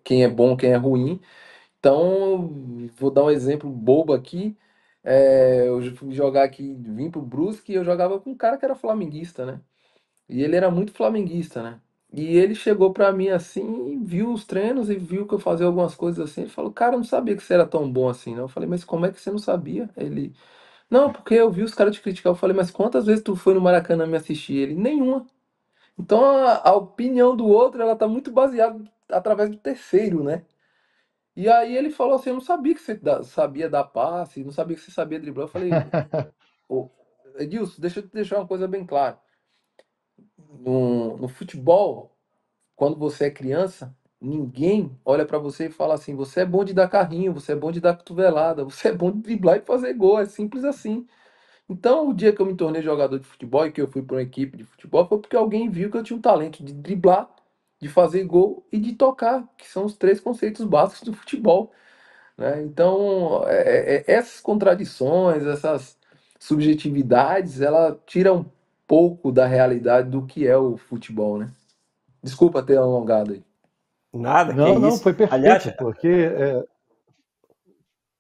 [SPEAKER 2] quem é bom, quem é ruim. Então, vou dar um exemplo bobo aqui. Eu fui jogar aqui, vim pro Brusque e eu jogava com um cara que era flamenguista, né? E ele era muito flamenguista, né? E ele chegou pra mim assim, viu os treinos e viu que eu fazia algumas coisas assim. Ele falou, cara, eu não sabia que você era tão bom assim, não. Eu falei, mas como é que você não sabia? Ele, não, porque eu vi os caras te criticar. Eu falei, mas quantas vezes tu foi no Maracanã me assistir? Ele, nenhuma. Então a opinião do outro, ela tá muito baseada através do terceiro, né? E aí ele falou assim, eu não sabia que você sabia dar passe, não sabia que você sabia driblar. Eu falei, ô, Edilson, deixa eu te deixar uma coisa bem clara. No futebol, quando você é criança, ninguém olha pra você e fala assim, você é bom de dar carrinho, você é bom de dar cotovelada, você é bom de driblar e fazer gol, é simples assim. Então, o dia que eu me tornei jogador de futebol e que eu fui para uma equipe de futebol foi porque alguém viu que eu tinha um talento de driblar, de fazer gol e de tocar, que são os três conceitos básicos do futebol, né? Então, essas contradições, essas subjetividades, ela tira um pouco da realidade do que é o futebol, né? Desculpa ter alongado aí.
[SPEAKER 1] Nada, que
[SPEAKER 3] Não,
[SPEAKER 1] isso.
[SPEAKER 3] foi
[SPEAKER 1] Aliás,
[SPEAKER 3] perfeito, porque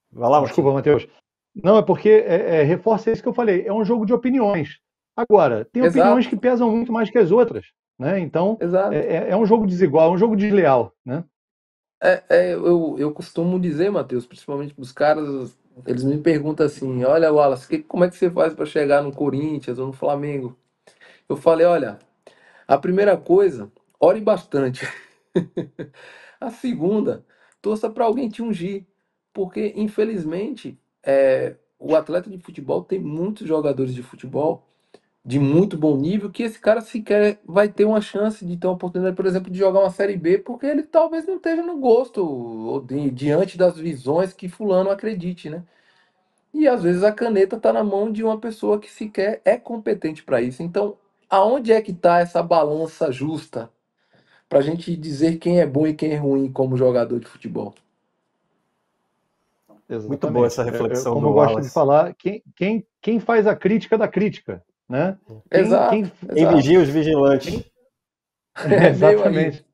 [SPEAKER 1] vai lá,
[SPEAKER 3] desculpa,
[SPEAKER 1] Martim.
[SPEAKER 3] Matheus. Não, é porque reforça isso que eu falei. É um jogo de opiniões. Agora, tem opiniões
[SPEAKER 2] Exato,
[SPEAKER 3] que pesam muito mais que as outras, né? Então,
[SPEAKER 2] exato.
[SPEAKER 3] é um jogo desigual, é um jogo desleal, né?
[SPEAKER 2] Eu costumo dizer, Matheus, principalmente para os caras, eles me perguntam assim: olha, Wallace, como é que você faz para chegar no Corinthians ou no Flamengo? Eu falei: olha, a primeira coisa, ore bastante. A segunda, torça para alguém te ungir, porque infelizmente o atleta de futebol tem muitos jogadores de futebol de muito bom nível que esse cara sequer vai ter uma chance de ter uma oportunidade, por exemplo, de jogar uma Série B, porque ele talvez não esteja no gosto ou diante das visões que fulano acredite, né? E às vezes a caneta está na mão de uma pessoa que sequer é competente para isso. Então, aonde é que está essa balança justa para a gente dizer quem é bom e quem é ruim como jogador de futebol?
[SPEAKER 1] Muito boa
[SPEAKER 3] Exatamente.
[SPEAKER 1] essa reflexão
[SPEAKER 3] Como
[SPEAKER 1] do
[SPEAKER 3] eu gosto de
[SPEAKER 1] Wallace.
[SPEAKER 3] falar, quem faz a crítica da crítica, né? Quem,
[SPEAKER 2] Exato,
[SPEAKER 3] quem,
[SPEAKER 1] Quem
[SPEAKER 2] exato.
[SPEAKER 1] vigia os vigilantes.
[SPEAKER 3] quem...
[SPEAKER 2] É meio aí,
[SPEAKER 3] Exatamente.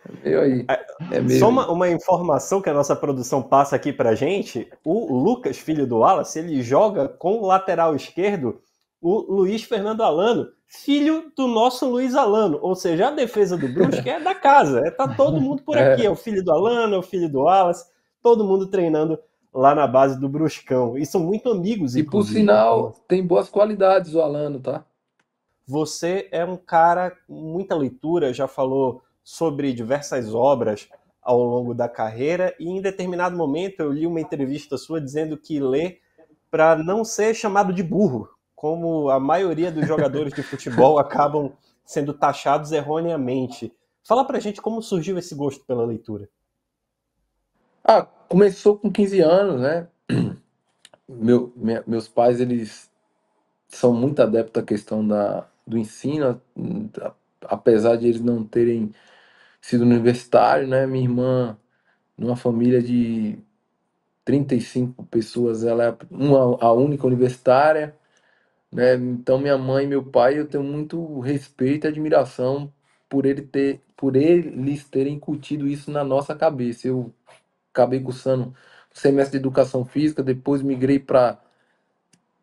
[SPEAKER 2] é meio aí, é
[SPEAKER 1] Só
[SPEAKER 2] meio aí.
[SPEAKER 1] uma informação que a nossa produção passa aqui pra gente: o Lucas, filho do Wallace, ele joga com o lateral esquerdo o Luiz Fernando Alano, filho do nosso Luiz Alano. Ou seja, a defesa do Brusque é da casa. Tá todo mundo por aqui. É
[SPEAKER 2] É,
[SPEAKER 1] o filho do Alano, é o filho do Wallace, todo mundo treinando lá na base do Bruscão. E são muito amigos,
[SPEAKER 2] E por
[SPEAKER 1] inclusive, né,
[SPEAKER 2] sinal,
[SPEAKER 1] Wallace?
[SPEAKER 2] tem boas qualidades o Alano, tá?
[SPEAKER 1] Você é um cara com muita leitura, já falou sobre diversas obras ao longo da carreira, e em determinado momento eu li uma entrevista sua dizendo que lê para não ser chamado de burro, como a maioria dos jogadores de futebol acabam sendo taxados erroneamente. Fala pra gente como surgiu esse gosto pela leitura.
[SPEAKER 2] Ah, começou com 15 anos, né? Meus pais, eles são muito adeptos à questão do ensino, apesar de eles não terem sido universitários, né? Minha irmã, numa família de 35 pessoas, ela é a única universitária, né? Então minha mãe e meu pai, eu tenho muito respeito e admiração por eles terem incutido isso na nossa cabeça. Eu acabei cursando o semestre de educação física, depois migrei para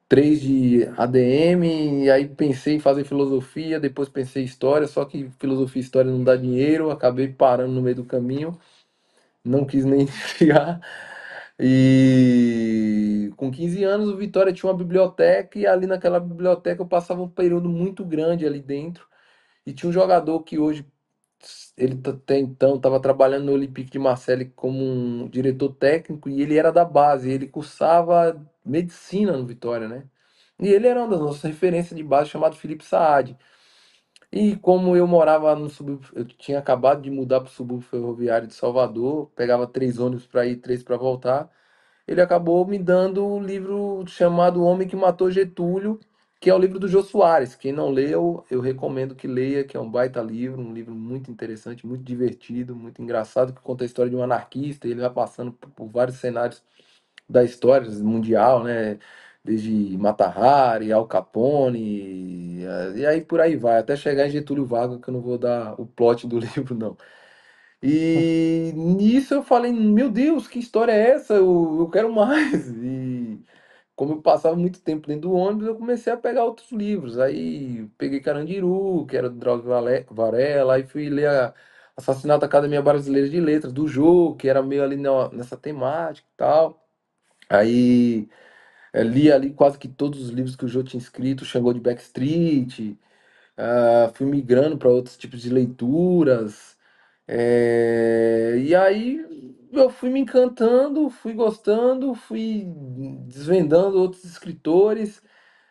[SPEAKER 2] 3 de ADM, e aí pensei em fazer filosofia, depois pensei em história, só que filosofia e história não dá dinheiro, acabei parando no meio do caminho, não quis nem enfiar. E com 15 anos o Vitória tinha uma biblioteca, e ali naquela biblioteca eu passava um período muito grande ali dentro, e tinha um jogador que hoje ele até então estava trabalhando no Olympique de Marseille como um diretor técnico, e ele era da base, ele cursava medicina no Vitória, né? E ele era uma das nossas referências de base, chamado Felipe Saad. E como eu morava no subúrbio, eu tinha acabado de mudar para o subúrbio ferroviário de Salvador, pegava 3 ônibus para ir, 3 para voltar, ele acabou me dando o livro chamado O Homem que Matou Getúlio, que é o livro do Jô Soares. Quem não leu, eu recomendo que leia, que é um baita livro, um livro muito interessante, muito divertido, muito engraçado, que conta a história de um anarquista, e ele vai passando por vários cenários da história mundial, né? Desde Mata Hari, Al Capone, e aí por aí vai, até chegar em Getúlio Vargas, que eu não vou dar o plot do livro, não. E nisso eu falei, meu Deus, que história é essa? Eu quero mais. E como eu passava muito tempo dentro do ônibus, eu comecei a pegar outros livros. Aí peguei Carandiru, que era do Drauzio Varela, aí fui ler Assassinato da Academia Brasileira de Letras, do Jô, que era meio ali nessa temática e tal. Aí li ali quase que todos os livros que o Jô tinha escrito, Xangô de Backstreet, fui migrando para outros tipos de leituras. E aí eu fui me encantando, fui gostando, fui desvendando outros escritores.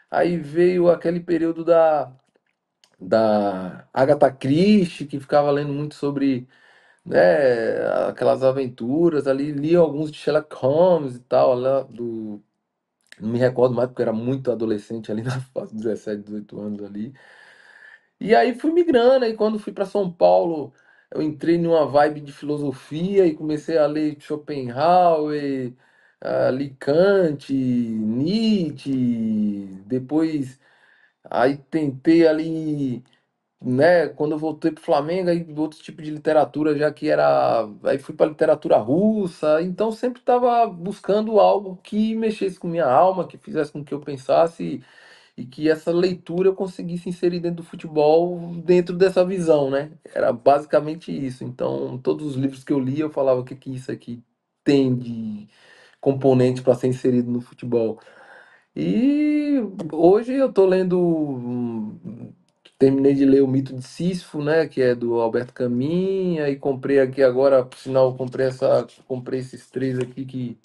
[SPEAKER 2] Aí veio aquele período da Agatha Christie, que ficava lendo muito sobre, né, aquelas aventuras ali. Li alguns de Sherlock Holmes e tal, lá não me recordo mais porque eu era muito adolescente ali na fase de 17, 18 anos ali. E aí fui migrando, aí quando fui para São Paulo, eu entrei numa vibe de filosofia e comecei a ler Schopenhauer, li Kant, Nietzsche, depois aí tentei ali, né, quando eu voltei pro Flamengo, aí outro tipo de literatura, já que era, aí fui para literatura russa, então sempre estava buscando algo que mexesse com minha alma, que fizesse com que eu pensasse e que essa leitura eu conseguisse inserir dentro do futebol, dentro dessa visão, né? Era basicamente isso. Então, todos os livros que eu li, eu falava o que que isso aqui tem de componente para ser inserido no futebol. E hoje eu tô lendo, terminei de ler O Mito de Sísifo, né, que é do Alberto Camus, e comprei aqui agora, por sinal, comprei esses 3 aqui que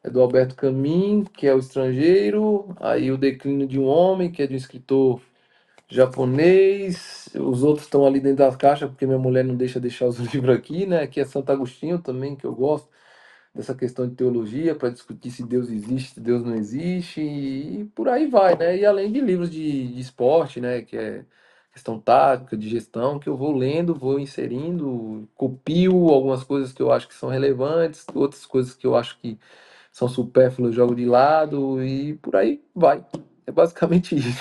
[SPEAKER 2] é do Alberto Camus, que é O Estrangeiro, aí O Declínio de um Homem, que é de um escritor japonês. Os outros estão ali dentro das caixas, porque minha mulher não deixar os livros aqui, né? Aqui é Santo Agostinho também, que eu gosto dessa questão de teologia, para discutir se Deus existe, se Deus não existe, e por aí vai, né? E além de livros de esporte, né? Que é questão tática, de gestão, que eu vou lendo, vou inserindo, copio algumas coisas que eu acho que são relevantes, outras coisas que eu acho que são supérfluos, jogo de lado, e por aí vai. É basicamente isso.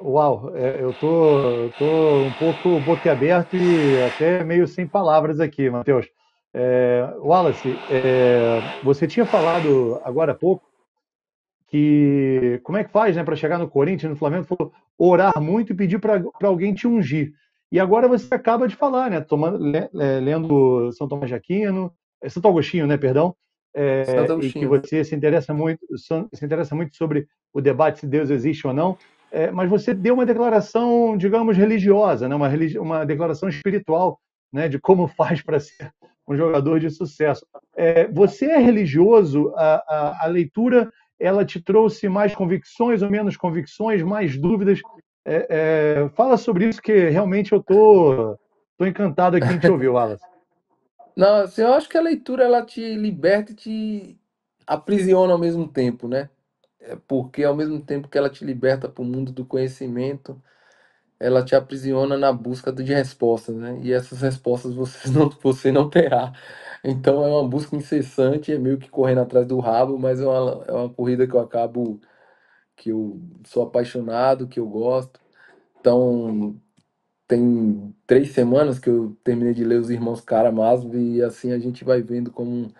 [SPEAKER 3] Uau, eu tô um pouco boquiaberto e até meio sem palavras aqui, Matheus. Wallace, você tinha falado agora há pouco que como é que faz, né, para chegar no Corinthians, no Flamengo, falou orar muito e pedir para alguém te ungir. E agora você acaba de falar, né, lendo São Tomás de Aquino, Santo Agostinho, né, perdão,
[SPEAKER 2] Santo
[SPEAKER 3] e que
[SPEAKER 2] Agostinho.
[SPEAKER 3] você se interessa muito sobre o debate se Deus existe ou não, mas você deu uma declaração, digamos, religiosa, né? Uma declaração espiritual, né? De como faz para ser um jogador de sucesso. Você é religioso? A leitura ela te trouxe mais convicções ou menos convicções, mais dúvidas? Fala sobre isso, que realmente eu tô encantado aqui em te ouvir, Wallace.
[SPEAKER 2] Não, assim, eu acho que a leitura ela te liberta e te aprisiona ao mesmo tempo, né? Porque ao mesmo tempo que ela te liberta para o mundo do conhecimento, ela te aprisiona na busca de respostas, né? E essas respostas você não terá. Então é uma busca incessante, é meio que correndo atrás do rabo, mas é uma corrida que eu acabo, que eu sou apaixonado, que eu gosto. Então, tem 3 semanas que eu terminei de ler Os Irmãos Karamazov e assim a gente vai vendo como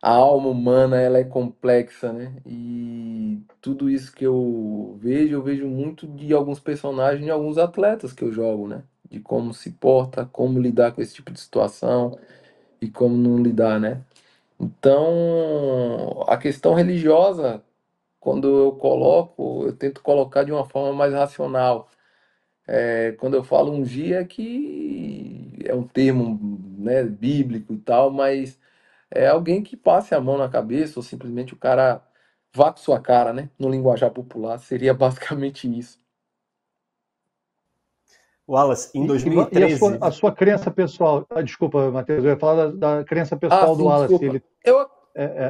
[SPEAKER 2] a alma humana ela é complexa, né? E tudo isso que eu vejo muito de alguns personagens e alguns atletas que eu jogo, né? De como se porta, como lidar com esse tipo de situação e como não lidar, né? Então, a questão religiosa, quando eu coloco, eu tento colocar de uma forma mais racional. Quando eu falo ungir é que é um termo, né, bíblico e tal, mas é alguém que passe a mão na cabeça ou simplesmente o cara vá com sua cara, né? No linguajar popular, seria basicamente isso.
[SPEAKER 1] Wallace, em
[SPEAKER 3] E a
[SPEAKER 1] 2013,
[SPEAKER 3] sua crença pessoal? Desculpa, Matheus, eu ia falar da crença
[SPEAKER 2] Ah,
[SPEAKER 3] pessoal do
[SPEAKER 2] sim,
[SPEAKER 3] Wallace.
[SPEAKER 2] desculpa.
[SPEAKER 3] Ele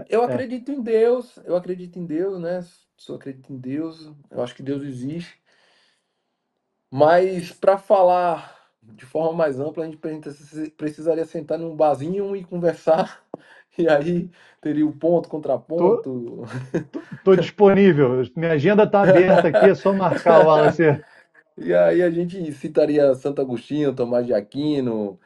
[SPEAKER 2] Eu
[SPEAKER 3] é.
[SPEAKER 2] acredito em Deus, eu acredito em Deus, né? Sou acredito em Deus, eu acho que Deus existe. Mas para falar de forma mais ampla, a gente precisaria sentar num barzinho e conversar, e aí teria o ponto,
[SPEAKER 3] Tô,
[SPEAKER 2] contraponto.
[SPEAKER 3] tô disponível. Minha agenda está aberta aqui, é só marcar o Wallace.
[SPEAKER 2] E aí a gente citaria Santo Agostinho, Tomás de Aquino,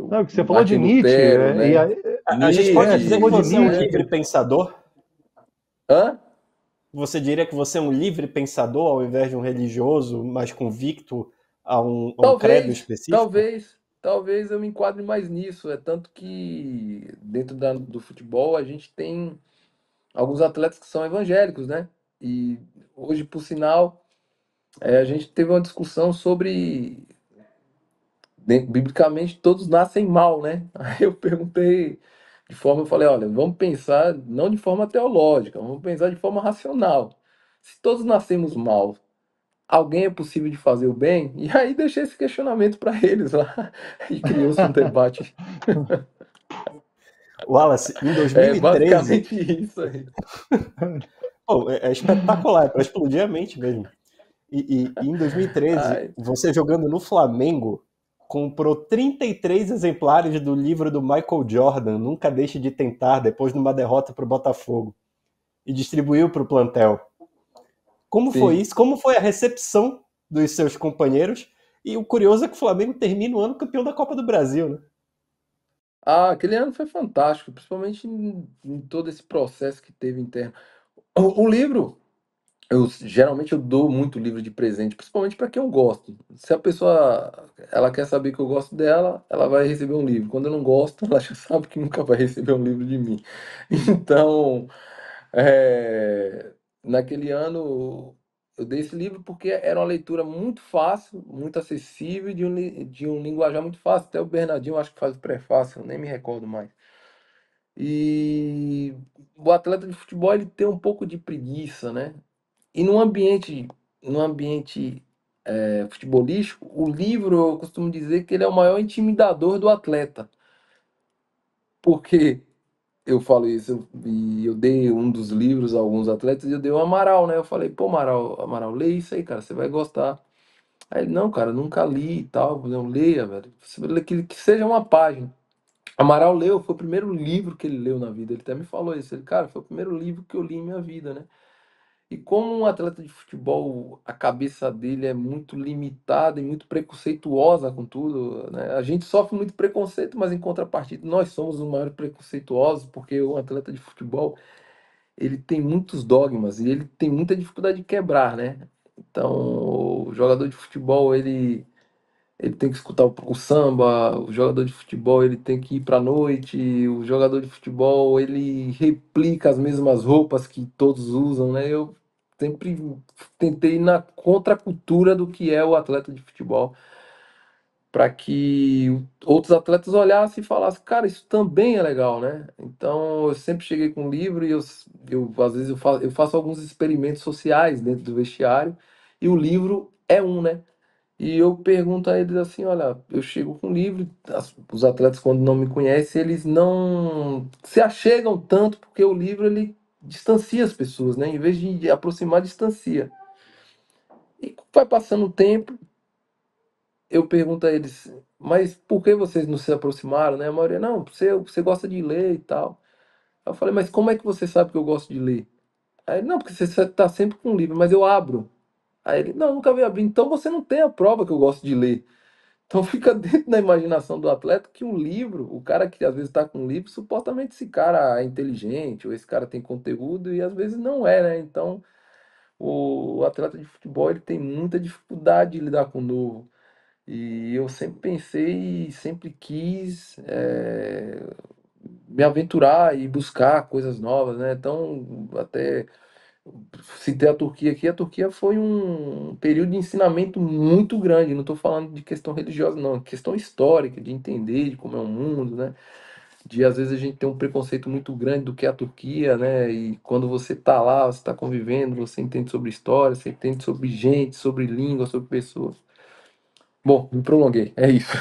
[SPEAKER 3] Não, que você falou de
[SPEAKER 2] Martim
[SPEAKER 3] Nietzsche,
[SPEAKER 2] Lutero,
[SPEAKER 3] e
[SPEAKER 2] né?
[SPEAKER 3] aí,
[SPEAKER 1] a gente pode
[SPEAKER 3] você
[SPEAKER 1] dizer que
[SPEAKER 3] falou de
[SPEAKER 1] você é um
[SPEAKER 3] Nietzsche.
[SPEAKER 1] livre pensador?
[SPEAKER 2] Hã?
[SPEAKER 1] Você diria que você é um livre pensador ao invés de um religioso mais convicto a um credo específico?
[SPEAKER 2] Talvez eu me enquadre mais nisso. É tanto que dentro do futebol a gente tem alguns atletas que são evangélicos, né? E hoje, por sinal, a gente teve uma discussão sobre, biblicamente, todos nascem mal, né? Aí eu perguntei eu falei, olha, vamos pensar não de forma teológica, vamos pensar de forma racional. Se todos nascemos mal, alguém é possível de fazer o bem? E aí deixei esse questionamento para eles lá e criou-se um debate.
[SPEAKER 1] Wallace, em
[SPEAKER 2] É
[SPEAKER 1] 2013,
[SPEAKER 2] basicamente isso aí.
[SPEAKER 1] pô, é espetacular, é para explodir a mente mesmo. E em 2013,
[SPEAKER 2] Ai,
[SPEAKER 1] você jogando no Flamengo, comprou 33 exemplares do livro do Michael Jordan, Nunca Deixe de Tentar, depois de uma derrota para o Botafogo, e distribuiu para o plantel. Como foi
[SPEAKER 2] sim.
[SPEAKER 1] isso? Como foi a recepção dos seus companheiros? E o curioso é que o Flamengo termina o ano campeão da Copa do Brasil, né?
[SPEAKER 2] Ah, aquele ano foi fantástico, principalmente em todo esse processo que teve interno. O livro, geralmente eu dou muito livro de presente, principalmente para quem eu gosto. Se a pessoa ela quer saber que eu gosto dela, ela vai receber um livro. Quando eu não gosto, ela já sabe que nunca vai receber um livro de mim. Então, naquele ano eu dei esse livro porque era uma leitura muito fácil, muito acessível, e de um linguajar muito fácil. Até o Bernardinho acho que faz o prefácio, eu nem me recordo mais. E o atleta de futebol ele tem um pouco de preguiça, né? E num ambiente futebolístico, o livro eu costumo dizer que ele é o maior intimidador do atleta. Porque eu falo isso, e eu dei um dos livros a alguns atletas e eu dei o Amaral, né? Eu falei, pô, Amaral, lê isso aí, cara, você vai gostar. Aí ele, não, cara, nunca li e tal. Eu falei, não, leia, velho. Você lê que seja uma página. Amaral leu, foi o primeiro livro que ele leu na vida. Ele até me falou isso. Ele, cara, foi o primeiro livro que eu li em minha vida, né? E como um atleta de futebol, a cabeça dele é muito limitada e muito preconceituosa com tudo, né? A gente sofre muito preconceito, mas em contrapartida nós somos os maiores preconceituosos, porque o atleta de futebol, ele tem muitos dogmas e ele tem muita dificuldade de quebrar, né? Então, o jogador de futebol, ele tem que escutar o samba, o jogador de futebol ele tem que ir para a noite, o jogador de futebol ele replica as mesmas roupas que todos usam, né? Eu sempre tentei ir na contracultura do que é o atleta de futebol, para que outros atletas olhassem e falassem, cara, isso também é legal, né? Então eu sempre cheguei com um livro e eu às vezes eu faço alguns experimentos sociais dentro do vestiário e o livro é um, né? E eu pergunto a eles assim, olha, eu chego com um livro, os atletas quando não me conhecem, eles não se achegam tanto porque o livro ele distancia as pessoas, né? Em vez de aproximar, distancia. E vai passando o tempo, eu pergunto a eles, mas por que vocês não se aproximaram, né? A maioria, não, você gosta de ler e tal. Eu falei, mas como é que você sabe que eu gosto de ler? Aí, ele, não, porque você está sempre com um livro, mas eu abro. Aí ele, não, nunca vi abrir. Então você não tem a prova que eu gosto de ler. Então fica dentro da imaginação do atleta que um livro, o cara que às vezes está com um livro, supostamente esse cara é inteligente, ou esse cara tem conteúdo, e às vezes não é, né? Então o atleta de futebol ele tem muita dificuldade de lidar com o novo. E eu sempre pensei e sempre quis me aventurar e buscar coisas novas, né? Então, até citei a Turquia aqui, a Turquia foi um período de ensinamento muito grande. Não estou falando de questão religiosa, não, é questão histórica, de entender de como é o mundo, né? De às vezes a gente tem um preconceito muito grande do que é a Turquia, né? E quando você está lá, você está convivendo, você entende sobre história, você entende sobre gente, sobre língua, sobre pessoas. Bom, me prolonguei, é isso.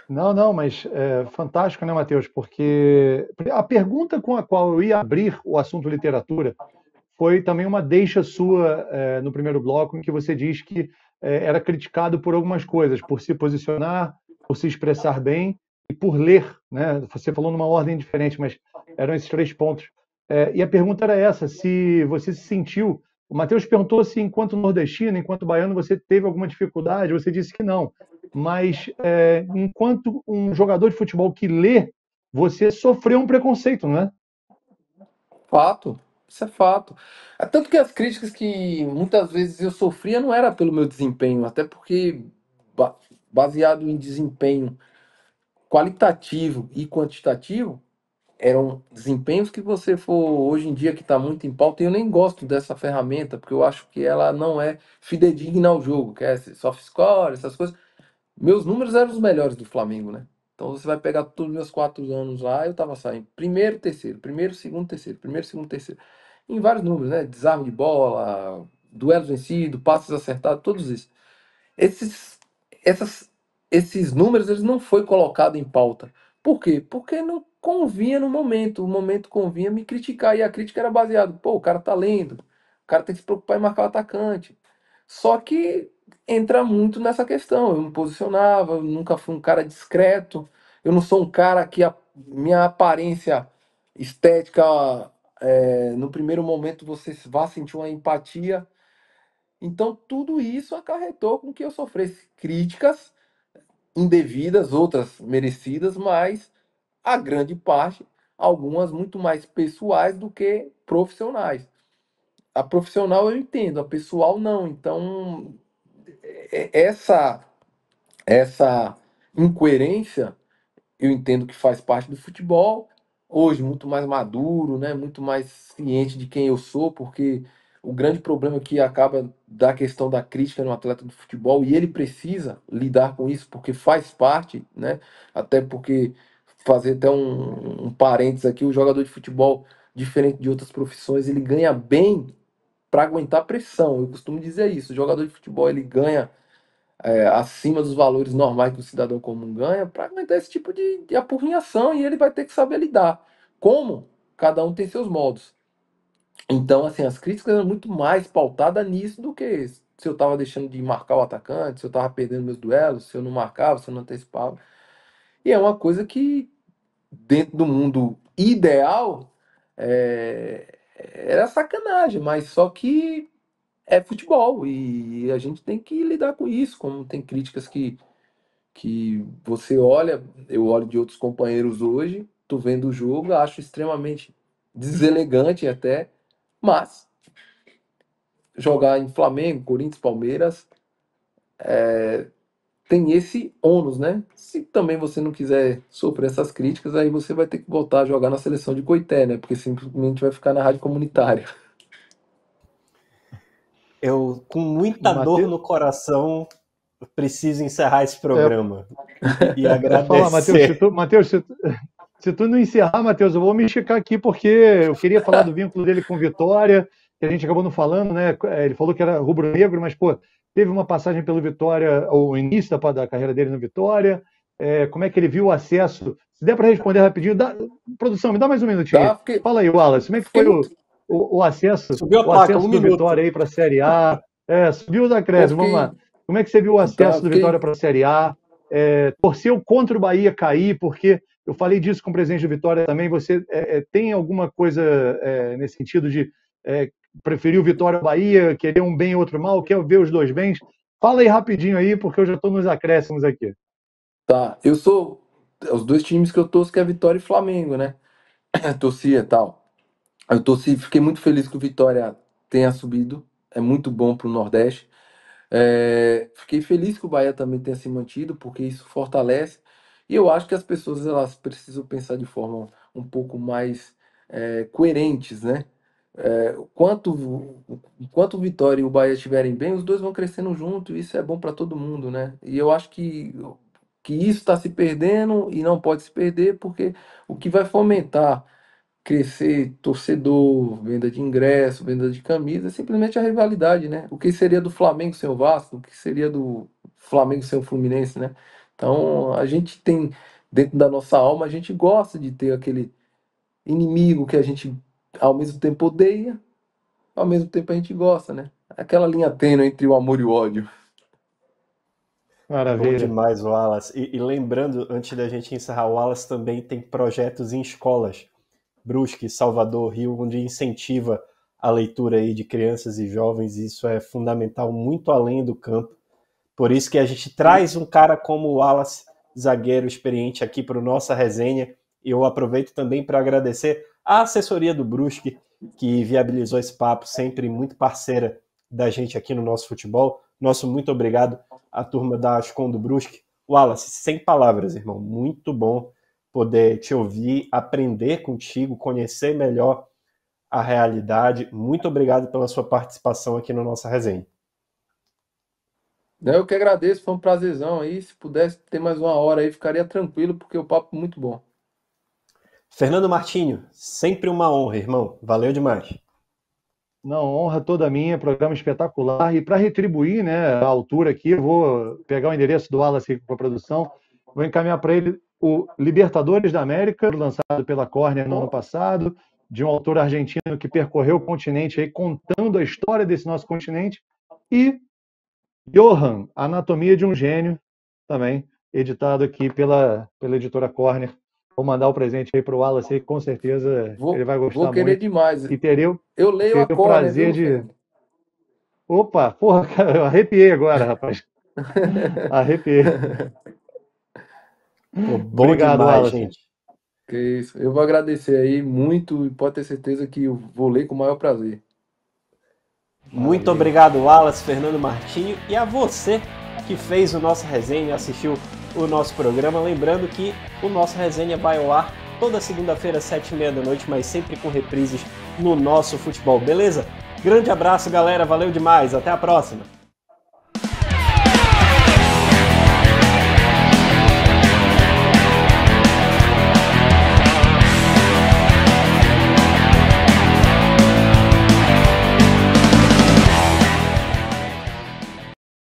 [SPEAKER 3] Não, não, mas é fantástico, né, Matheus? Porque a pergunta com a qual eu ia abrir o assunto literatura foi também uma deixa sua no primeiro bloco, em que você diz que era criticado por algumas coisas, por se posicionar, por se expressar bem e por ler, né? Você falou numa ordem diferente, mas eram esses três pontos. E a pergunta era essa: se você se sentiu. O Matheus perguntou se, enquanto nordestino, enquanto baiano, você teve alguma dificuldade. Você disse que não. Mas, enquanto um jogador de futebol que lê, você sofreu um preconceito, não é?
[SPEAKER 2] Fato, isso é fato. É tanto que as críticas que muitas vezes eu sofria não era pelo meu desempenho, até porque ba- baseado em desempenho qualitativo e quantitativo, eram desempenhos que você for hoje em dia que está muito em pauta, e eu nem gosto dessa ferramenta, porque eu acho que ela não é fidedigna ao jogo, que é esse soft score, essas coisas. Meus números eram os melhores do Flamengo, né? Então você vai pegar todos os meus 4 anos lá, eu tava saindo primeiro, terceiro, primeiro, segundo, terceiro, primeiro, segundo, terceiro. Em vários números, né? Desarme de bola, duelos vencidos, passes acertados, todos isso. Esses, essas, esses números eles não foi colocado em pauta. Por quê? Porque não convinha no momento. O momento convinha me criticar. E a crítica era baseada, pô, o cara tá lendo, o cara tem que se preocupar em marcar o atacante. Só que entra muito nessa questão. Eu me posicionava, eu nunca fui um cara discreto. Eu não sou um cara que a minha aparência estética, no primeiro momento você vá sentir uma empatia. Então, tudo isso acarretou com que eu sofresse críticas indevidas, outras merecidas, mas a grande parte, algumas muito mais pessoais do que profissionais. A profissional eu entendo, a pessoal não. Então, essa incoerência eu entendo que faz parte do futebol. Hoje, muito mais maduro, né? Muito mais ciente de quem eu sou, porque o grande problema que acaba da questão da crítica no atleta de futebol, e ele precisa lidar com isso, porque faz parte, né? Até porque, fazer até um parênteses aqui, o jogador de futebol, diferente de outras profissões, ele ganha bem para aguentar pressão. Eu costumo dizer isso. O jogador de futebol, ele ganha acima dos valores normais que o cidadão comum ganha para aguentar esse tipo de apurrinhação e ele vai ter que saber lidar. Como? Cada um tem seus modos. Então, assim, as críticas eram muito mais pautadas nisso do que se eu estava deixando de marcar o atacante, se eu estava perdendo meus duelos, se eu não marcava, se eu não antecipava. E é uma coisa que, dentro do mundo ideal, era sacanagem, mas só que é futebol e a gente tem que lidar com isso, como tem críticas que você olha, eu olho de outros companheiros hoje, tô vendo o jogo, acho extremamente deselegante até, mas jogar em Flamengo, Corinthians, Palmeiras tem esse ônus, né? Se também você não quiser sofrer essas críticas, aí você vai ter que voltar a jogar na seleção de Coité, né? Porque simplesmente vai ficar na rádio comunitária.
[SPEAKER 1] Eu, com muita dor
[SPEAKER 3] Mate-
[SPEAKER 1] no coração, preciso encerrar esse
[SPEAKER 3] É,
[SPEAKER 1] programa e
[SPEAKER 3] eu ia falar, Matheus,
[SPEAKER 1] agradecer.
[SPEAKER 3] se tu não encerrar, Matheus, eu vou me esticar aqui porque eu queria falar do vínculo dele com Vitória, que a gente acabou não falando, né? Ele falou que era rubro-negro, mas, pô, teve uma passagem pelo Vitória, o início da carreira dele no Vitória. Como é que ele viu o acesso? Se der para responder rapidinho, produção, me dá mais um minutinho aí.
[SPEAKER 2] Tá? Fiquei,
[SPEAKER 3] Fala aí, Wallace, como é que
[SPEAKER 2] fiquei
[SPEAKER 3] foi
[SPEAKER 2] muito.
[SPEAKER 1] Subiu a
[SPEAKER 3] o
[SPEAKER 1] placa, um
[SPEAKER 3] acesso do
[SPEAKER 1] minuto.
[SPEAKER 3] Vitória aí para a Série A? Subiu os
[SPEAKER 2] Pô,
[SPEAKER 3] acréscimos, vamos lá.
[SPEAKER 2] fiquei.
[SPEAKER 3] Como é que você viu o
[SPEAKER 2] Tá,
[SPEAKER 3] acesso do Vitória
[SPEAKER 2] fiquei.
[SPEAKER 3] para a Série A? Torceu contra o Bahia cair, porque eu falei disso com o presidente do Vitória também. Você tem alguma coisa nesse sentido de preferir o Vitória ao Bahia, querer um bem e outro mal, quer ver os dois bens? Fala aí rapidinho aí, porque eu já estou nos acréscimos aqui.
[SPEAKER 2] Tá, eu sou. Os dois times que eu torço que é Vitória e Flamengo, né? Torcia e tal. Eu torci, fiquei muito feliz que o Vitória tenha subido. É muito bom pro Nordeste. Fiquei feliz que o Bahia também tenha se mantido, porque isso fortalece. E eu acho que as pessoas elas precisam pensar de forma um pouco mais coerentes, né? Enquanto o Vitória e o Bahia estiverem bem, os dois vão crescendo junto, e isso é bom para todo mundo, né? E eu acho que isso está se perdendo e não pode se perder, porque o que vai fomentar crescer torcedor, venda de ingresso, venda de camisa, é simplesmente a rivalidade, né? O que seria do Flamengo sem o Vasco? O que seria do Flamengo sem o Fluminense, né? Então, a gente tem, dentro da nossa alma, a gente gosta de ter aquele inimigo que a gente, ao mesmo tempo, odeia, ao mesmo tempo a gente gosta, né? Aquela linha tênue entre o amor e o ódio.
[SPEAKER 1] Bom
[SPEAKER 3] Maravilha.
[SPEAKER 1] demais, Wallace. E lembrando, antes da gente encerrar, o Wallace também tem projetos em escolas, Brusque, Salvador, Rio, onde incentiva a leitura aí de crianças e jovens. Isso é fundamental, muito além do campo. Por isso que a gente traz um cara como o Wallace, zagueiro experiente, aqui para a nossa resenha. E eu aproveito também para agradecer a assessoria do Brusque, que viabilizou esse papo, sempre muito parceira da gente aqui no nosso futebol. Nosso muito obrigado à turma da Ascom do Brusque. Wallace, sem palavras, irmão. Muito bom poder te ouvir, aprender contigo, conhecer melhor a realidade. Muito obrigado pela sua participação aqui na nossa resenha.
[SPEAKER 2] Eu que agradeço, foi um prazerzão aí. Se pudesse ter mais uma hora aí, ficaria tranquilo, porque o papo é muito bom.
[SPEAKER 1] Fernando Martinho, sempre uma honra, irmão. Valeu demais.
[SPEAKER 3] Não, honra toda minha, programa espetacular. E para retribuir, né, a altura aqui, eu vou pegar o endereço do Wallace para a produção, vou encaminhar para ele o Libertadores da América, lançado pela Corner no ano passado, de um autor argentino que percorreu o continente aí, contando a história desse nosso continente, e Johan, Anatomia de um Gênio, também, editado aqui pela editora Corner. Vou mandar o presente aí para o Wallace, aí, com certeza ele vai
[SPEAKER 2] Vou
[SPEAKER 3] gostar
[SPEAKER 2] querer
[SPEAKER 3] muito.
[SPEAKER 2] demais.
[SPEAKER 3] E terei,
[SPEAKER 2] Eu leio a
[SPEAKER 3] terei o
[SPEAKER 2] Corner,
[SPEAKER 3] prazer
[SPEAKER 2] viu,
[SPEAKER 3] de.
[SPEAKER 2] Fernando?
[SPEAKER 3] Opa, porra, cara, eu arrepiei agora, rapaz. Arrepiei.
[SPEAKER 1] Pô, bom
[SPEAKER 3] Obrigado,
[SPEAKER 1] demais,
[SPEAKER 3] Wallace.
[SPEAKER 1] gente.
[SPEAKER 2] Que isso. Eu vou agradecer aí muito e pode ter certeza que eu vou ler com o maior prazer.
[SPEAKER 1] Muito
[SPEAKER 3] Maravilha.
[SPEAKER 1] obrigado, Wallace, Fernando Martinho, e a você que fez o nosso resenha e assistiu o nosso programa. Lembrando que o nosso resenha vai ao ar toda segunda-feira, 7h30 da noite, mas sempre com reprises no nosso futebol, beleza? Grande abraço, galera. Valeu demais. Até a próxima.